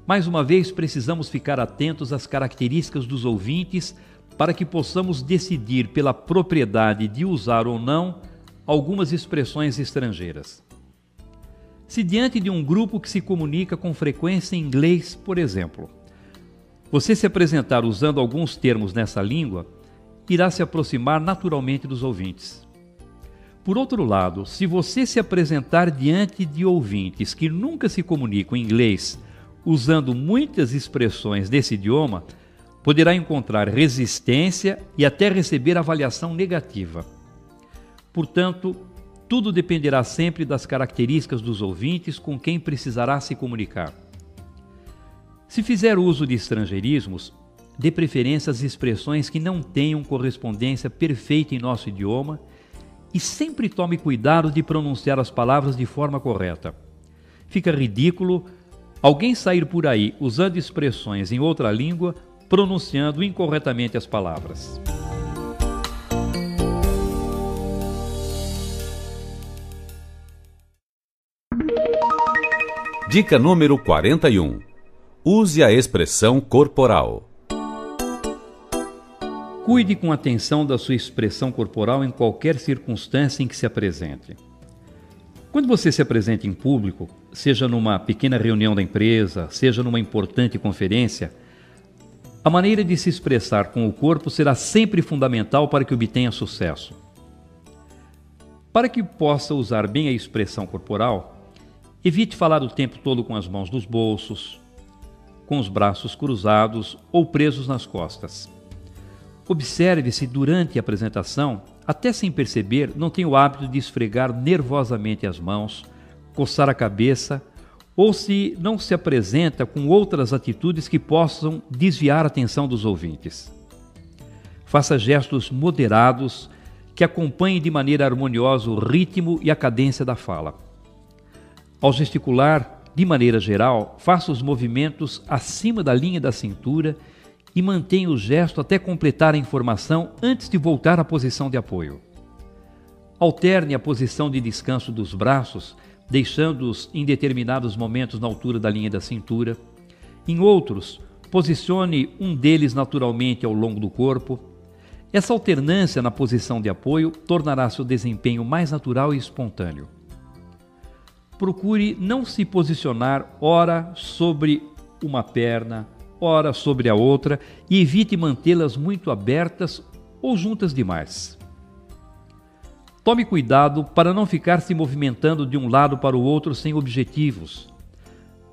Mais uma vez, precisamos ficar atentos às características dos ouvintes para que possamos decidir pela propriedade de usar ou não algumas expressões estrangeiras. Se diante de um grupo que se comunica com frequência em inglês, por exemplo, você se apresentar usando alguns termos nessa língua, irá se aproximar naturalmente dos ouvintes. Por outro lado, se você se apresentar diante de ouvintes que nunca se comunicam em inglês, usando muitas expressões desse idioma, poderá encontrar resistência e até receber avaliação negativa. Portanto, tudo dependerá sempre das características dos ouvintes com quem precisará se comunicar. Se fizer uso de estrangeirismos, dê preferência às expressões que não tenham correspondência perfeita em nosso idioma e sempre tome cuidado de pronunciar as palavras de forma correta. Fica ridículo alguém sair por aí usando expressões em outra língua, pronunciando incorretamente as palavras. Dica número 41. Use a expressão corporal. Cuide com atenção da sua expressão corporal em qualquer circunstância em que se apresente. Quando você se apresenta em público, seja numa pequena reunião da empresa, seja numa importante conferência, a maneira de se expressar com o corpo será sempre fundamental para que obtenha sucesso. Para que possa usar bem a expressão corporal, evite falar o tempo todo com as mãos nos bolsos, com os braços cruzados ou presos nas costas. Observe se durante a apresentação, até sem perceber, não tem o hábito de esfregar nervosamente as mãos, coçar a cabeça, ou se não se apresenta com outras atitudes que possam desviar a atenção dos ouvintes. Faça gestos moderados que acompanhem de maneira harmoniosa o ritmo e a cadência da fala. Ao gesticular, de maneira geral, faça os movimentos acima da linha da cintura e mantenha o gesto até completar a informação antes de voltar à posição de apoio. Alterne a posição de descanso dos braços, deixando-os em determinados momentos na altura da linha da cintura. Em outros, posicione um deles naturalmente ao longo do corpo. Essa alternância na posição de apoio tornará seu desempenho mais natural e espontâneo. Procure não se posicionar ora sobre uma perna, ora sobre a outra e evite mantê-las muito abertas ou juntas demais. Tome cuidado para não ficar se movimentando de um lado para o outro sem objetivos.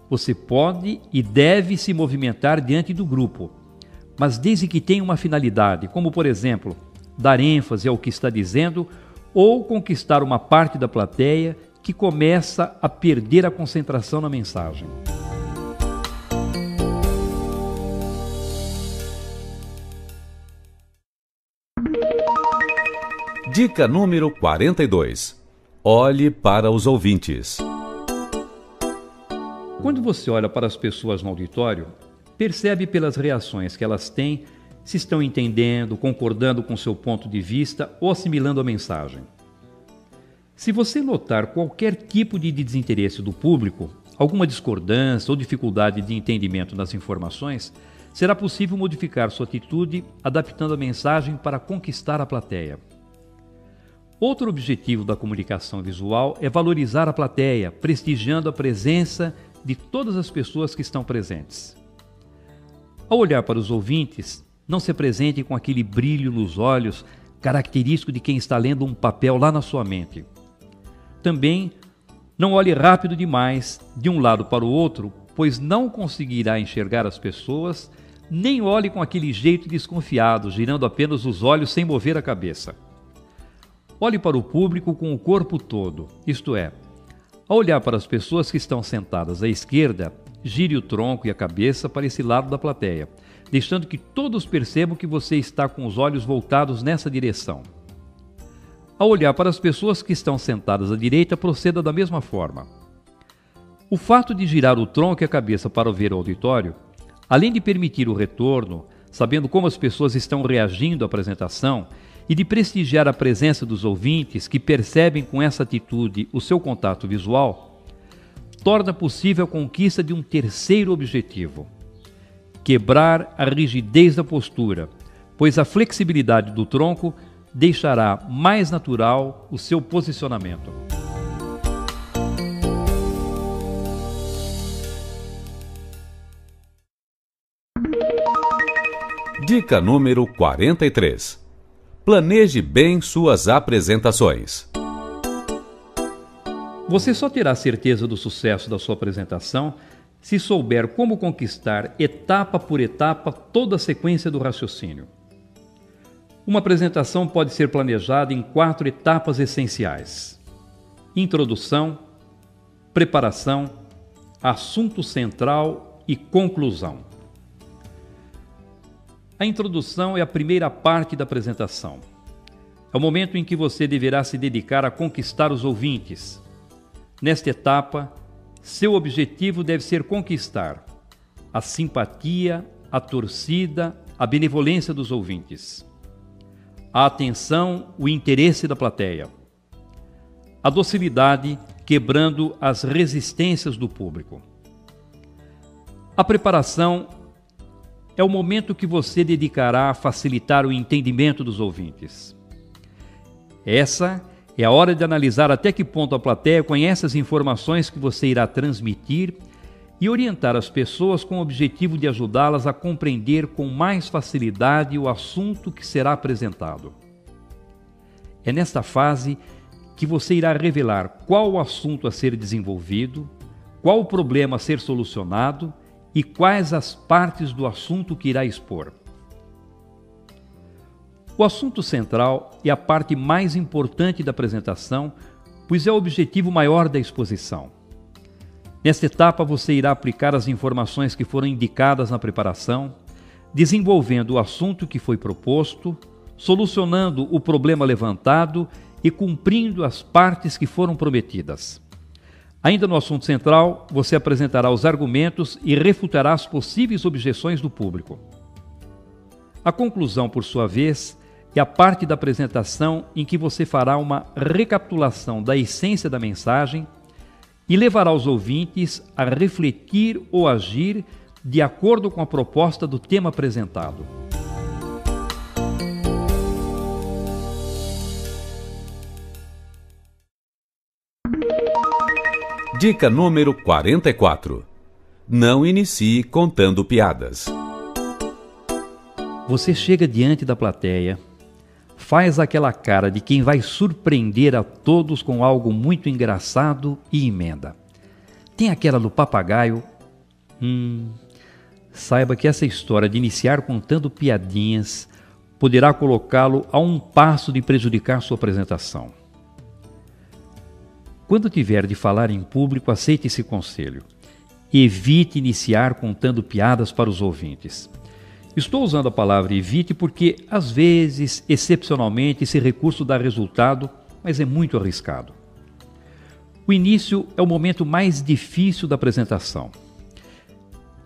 Você pode e deve se movimentar diante do grupo, mas desde que tenha uma finalidade, como por exemplo, dar ênfase ao que está dizendo ou conquistar uma parte da plateia que começa a perder a concentração na mensagem. Dica número 42. Olhe para os ouvintes. Quando você olha para as pessoas no auditório, percebe pelas reações que elas têm se estão entendendo, concordando com seu ponto de vista ou assimilando a mensagem. Se você notar qualquer tipo de desinteresse do público, alguma discordância ou dificuldade de entendimento das informações, será possível modificar sua atitude adaptando a mensagem para conquistar a plateia. Outro objetivo da comunicação visual é valorizar a plateia, prestigiando a presença de todas as pessoas que estão presentes. Ao olhar para os ouvintes, não se apresente com aquele brilho nos olhos característico de quem está lendo um papel lá na sua mente. Também não olhe rápido demais de um lado para o outro, pois não conseguirá enxergar as pessoas, nem olhe com aquele jeito desconfiado, girando apenas os olhos sem mover a cabeça. Olhe para o público com o corpo todo, isto é, ao olhar para as pessoas que estão sentadas à esquerda, gire o tronco e a cabeça para esse lado da plateia, deixando que todos percebam que você está com os olhos voltados nessa direção. Ao olhar para as pessoas que estão sentadas à direita, proceda da mesma forma. O fato de girar o tronco e a cabeça para ver o auditório, além de permitir o retorno, sabendo como as pessoas estão reagindo à apresentação, e de prestigiar a presença dos ouvintes que percebem com essa atitude o seu contato visual, torna possível a conquista de um terceiro objetivo: quebrar a rigidez da postura, pois a flexibilidade do tronco deixará mais natural o seu posicionamento. Dica número 43. Planeje bem suas apresentações. Você só terá certeza do sucesso da sua apresentação se souber como conquistar, etapa por etapa, toda a sequência do raciocínio. Uma apresentação pode ser planejada em 4 etapas essenciais: introdução, preparação, assunto central e conclusão. A introdução é a primeira parte da apresentação. É o momento em que você deverá se dedicar a conquistar os ouvintes. Nesta etapa, seu objetivo deve ser conquistar a simpatia, a torcida, a benevolência dos ouvintes, a atenção, o interesse da plateia, a docilidade, quebrando as resistências do público. A preparação é o momento que você dedicará a facilitar o entendimento dos ouvintes. Essa é a hora de analisar até que ponto a plateia conhece as informações que você irá transmitir e orientar as pessoas com o objetivo de ajudá-las a compreender com mais facilidade o assunto que será apresentado. É nesta fase que você irá revelar qual o assunto a ser desenvolvido, qual o problema a ser solucionado e quais as partes do assunto que irá expor. O assunto central é a parte mais importante da apresentação, pois é o objetivo maior da exposição. Nesta etapa, você irá aplicar as informações que foram indicadas na preparação, desenvolvendo o assunto que foi proposto, solucionando o problema levantado e cumprindo as partes que foram prometidas. Ainda no assunto central, você apresentará os argumentos e refutará as possíveis objeções do público. A conclusão, por sua vez, é a parte da apresentação em que você fará uma recapitulação da essência da mensagem e levará os ouvintes a refletir ou agir de acordo com a proposta do tema apresentado. Dica número 44. Não inicie contando piadas. Você chega diante da plateia, faz aquela cara de quem vai surpreender a todos com algo muito engraçado e emenda. Tem aquela do papagaio. Saiba que essa história de iniciar contando piadinhas poderá colocá-lo a um passo de prejudicar sua apresentação. Quando tiver de falar em público, aceite esse conselho. Evite iniciar contando piadas para os ouvintes. Estou usando a palavra evite porque, às vezes, excepcionalmente, esse recurso dá resultado, mas é muito arriscado. O início é o momento mais difícil da apresentação.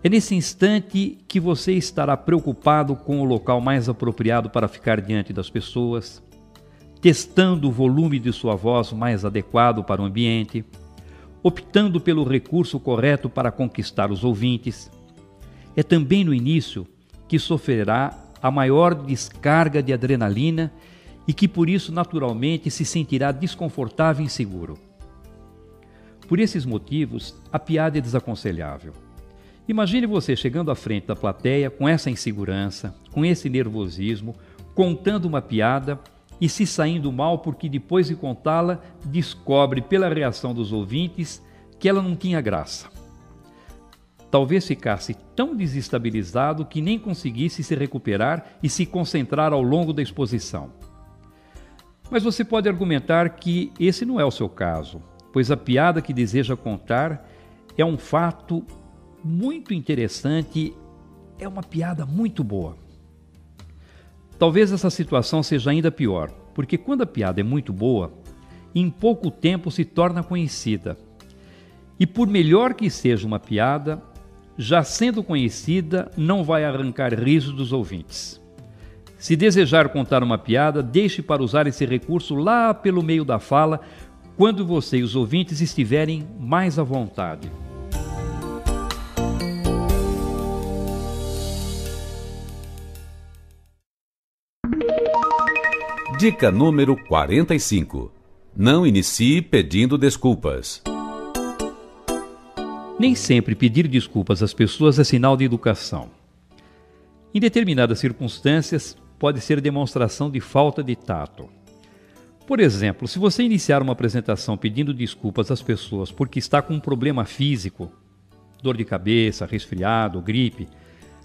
É nesse instante que você estará preocupado com o local mais apropriado para ficar diante das pessoas, testando o volume de sua voz mais adequado para o ambiente, optando pelo recurso correto para conquistar os ouvintes. É também no início que sofrerá a maior descarga de adrenalina e que por isso naturalmente se sentirá desconfortável e inseguro. Por esses motivos, a piada é desaconselhável. Imagine você chegando à frente da plateia com essa insegurança, com esse nervosismo, contando uma piada e se saindo mal porque depois de contá-la, descobre pela reação dos ouvintes que ela não tinha graça. Talvez ficasse tão desestabilizado que nem conseguisse se recuperar e se concentrar ao longo da exposição. Mas você pode argumentar que esse não é o seu caso, pois a piada que deseja contar é um fato muito interessante, é uma piada muito boa. Talvez essa situação seja ainda pior, porque quando a piada é muito boa, em pouco tempo se torna conhecida. E por melhor que seja uma piada, já sendo conhecida, não vai arrancar risos dos ouvintes. Se desejar contar uma piada, deixe para usar esse recurso lá pelo meio da fala, quando você e os ouvintes estiverem mais à vontade. Dica número 45. Não inicie pedindo desculpas. Nem sempre pedir desculpas às pessoas é sinal de educação. Em determinadas circunstâncias, pode ser demonstração de falta de tato. Por exemplo, se você iniciar uma apresentação pedindo desculpas às pessoas porque está com um problema físico, dor de cabeça, resfriado, gripe,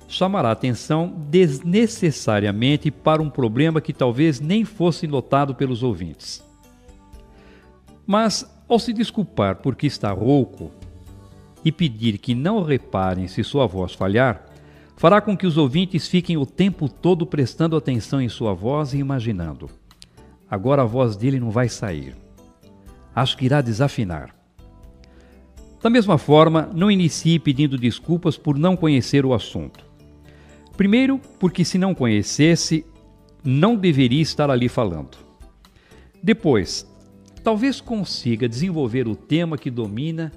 chamará atenção desnecessariamente para um problema que talvez nem fosse notado pelos ouvintes. Mas, ao se desculpar porque está rouco e pedir que não reparem se sua voz falhar, fará com que os ouvintes fiquem o tempo todo prestando atenção em sua voz e imaginando: agora a voz dele não vai sair. Acho que irá desafinar. Da mesma forma, não inicie pedindo desculpas por não conhecer o assunto. Primeiro, porque se não conhecesse, não deveria estar ali falando. Depois, talvez consiga desenvolver o tema que domina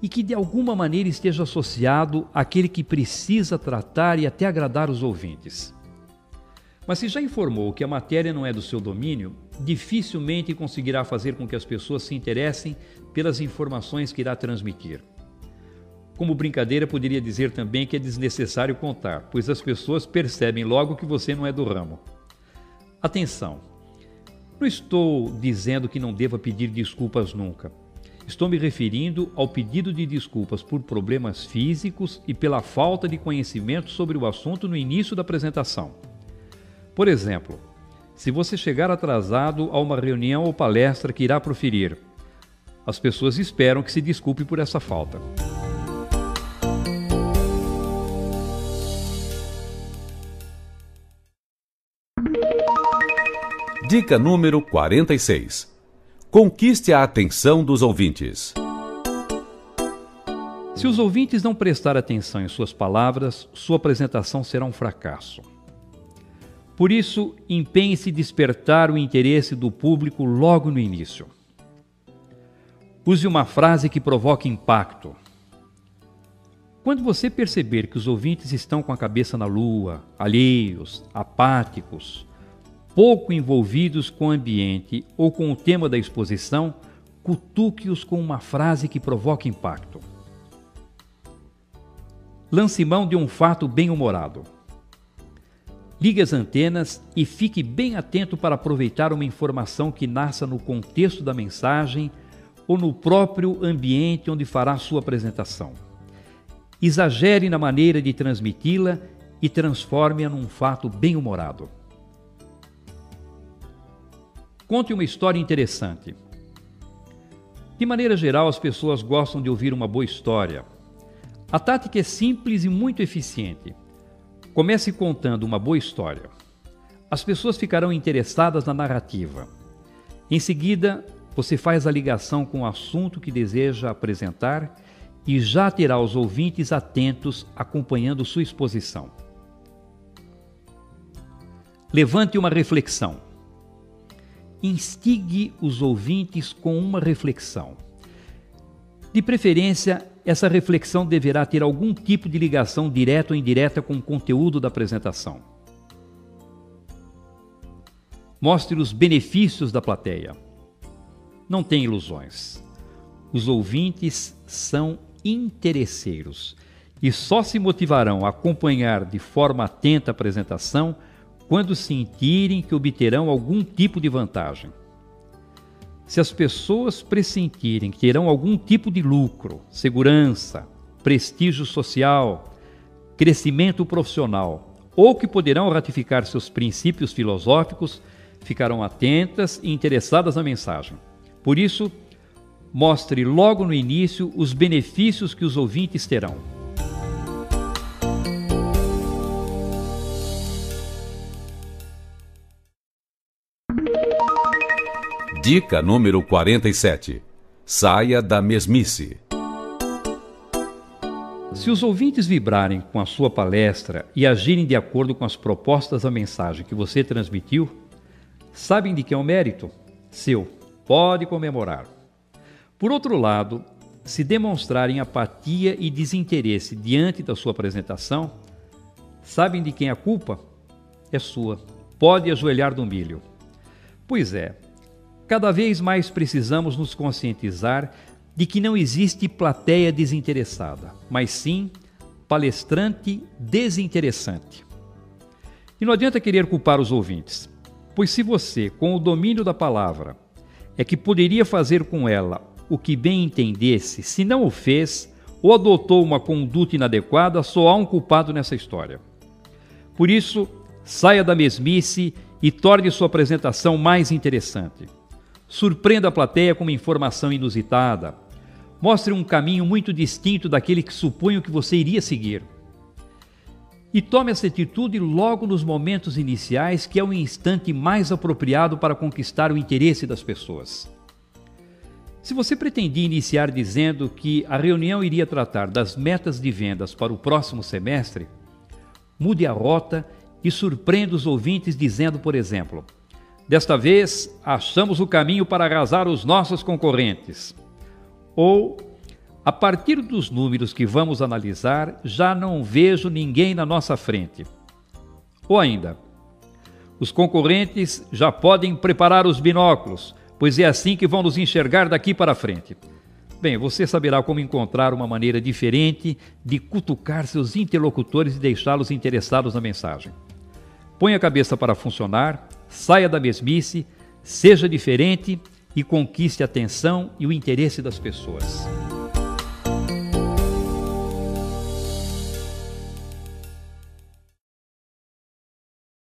e que de alguma maneira esteja associado àquele que precisa tratar e até agradar os ouvintes. Mas se já informou que a matéria não é do seu domínio, dificilmente conseguirá fazer com que as pessoas se interessem pelas informações que irá transmitir. Como brincadeira, poderia dizer também que é desnecessário contar, pois as pessoas percebem logo que você não é do ramo. Atenção! Não estou dizendo que não deva pedir desculpas nunca. Estou me referindo ao pedido de desculpas por problemas físicos e pela falta de conhecimento sobre o assunto no início da apresentação. Por exemplo, se você chegar atrasado a uma reunião ou palestra que irá proferir, as pessoas esperam que se desculpe por essa falta. Dica número 46. Conquiste a atenção dos ouvintes. Se os ouvintes não prestarem atenção em suas palavras, sua apresentação será um fracasso. Por isso, empenhe-se em despertar o interesse do público logo no início. Use uma frase que provoque impacto. Quando você perceber que os ouvintes estão com a cabeça na lua, alheios, apáticos, pouco envolvidos com o ambiente ou com o tema da exposição, cutuque-os com uma frase que provoque impacto. Lance mão de um fato bem-humorado. Ligue as antenas e fique bem atento para aproveitar uma informação que nasça no contexto da mensagem ou no próprio ambiente onde fará sua apresentação. Exagere na maneira de transmiti-la e transforme-a num fato bem-humorado. Conte uma história interessante. De maneira geral, as pessoas gostam de ouvir uma boa história. A tática é simples e muito eficiente. Comece contando uma boa história. As pessoas ficarão interessadas na narrativa. Em seguida, você faz a ligação com o assunto que deseja apresentar e já terá os ouvintes atentos acompanhando sua exposição. Levante uma reflexão. Instigue os ouvintes com uma reflexão. De preferência, essa reflexão deverá ter algum tipo de ligação direta ou indireta com o conteúdo da apresentação. Mostre os benefícios da plateia. Não tenha ilusões. Os ouvintes são interesseiros e só se motivarão a acompanhar de forma atenta a apresentação quando sentirem que obterão algum tipo de vantagem. Se as pessoas pressentirem que terão algum tipo de lucro, segurança, prestígio social, crescimento profissional ou que poderão ratificar seus princípios filosóficos, ficarão atentas e interessadas na mensagem. Por isso, mostre logo no início os benefícios que os ouvintes terão. Dica número 47. Saia da mesmice. Se os ouvintes vibrarem com a sua palestra e agirem de acordo com as propostas da mensagem que você transmitiu, sabem de que é um mérito seu. Pode comemorar. Por outro lado, se demonstrarem apatia e desinteresse diante da sua apresentação, sabem de quem a culpa? É sua. Pode ajoelhar no milho. Pois é, cada vez mais precisamos nos conscientizar de que não existe plateia desinteressada, mas sim palestrante desinteressante. E não adianta querer culpar os ouvintes, pois se você, com o domínio da palavra, é que poderia fazer com ela o que bem entendesse, se não o fez ou adotou uma conduta inadequada, só há um culpado nessa história. Por isso, saia da mesmice e torne sua apresentação mais interessante. Surpreenda a plateia com uma informação inusitada. Mostre um caminho muito distinto daquele que supunham que você iria seguir. E tome essa atitude logo nos momentos iniciais, que é o instante mais apropriado para conquistar o interesse das pessoas. Se você pretendia iniciar dizendo que a reunião iria tratar das metas de vendas para o próximo semestre, mude a rota e surpreenda os ouvintes dizendo, por exemplo: desta vez, achamos o caminho para arrasar os nossos concorrentes. Ou, a partir dos números que vamos analisar, já não vejo ninguém na nossa frente. Ou ainda, os concorrentes já podem preparar os binóculos, pois é assim que vão nos enxergar daqui para frente. Bem, você saberá como encontrar uma maneira diferente de cutucar seus interlocutores e deixá-los interessados na mensagem. Põe a cabeça para funcionar, saia da mesmice, seja diferente e conquiste a atenção e o interesse das pessoas.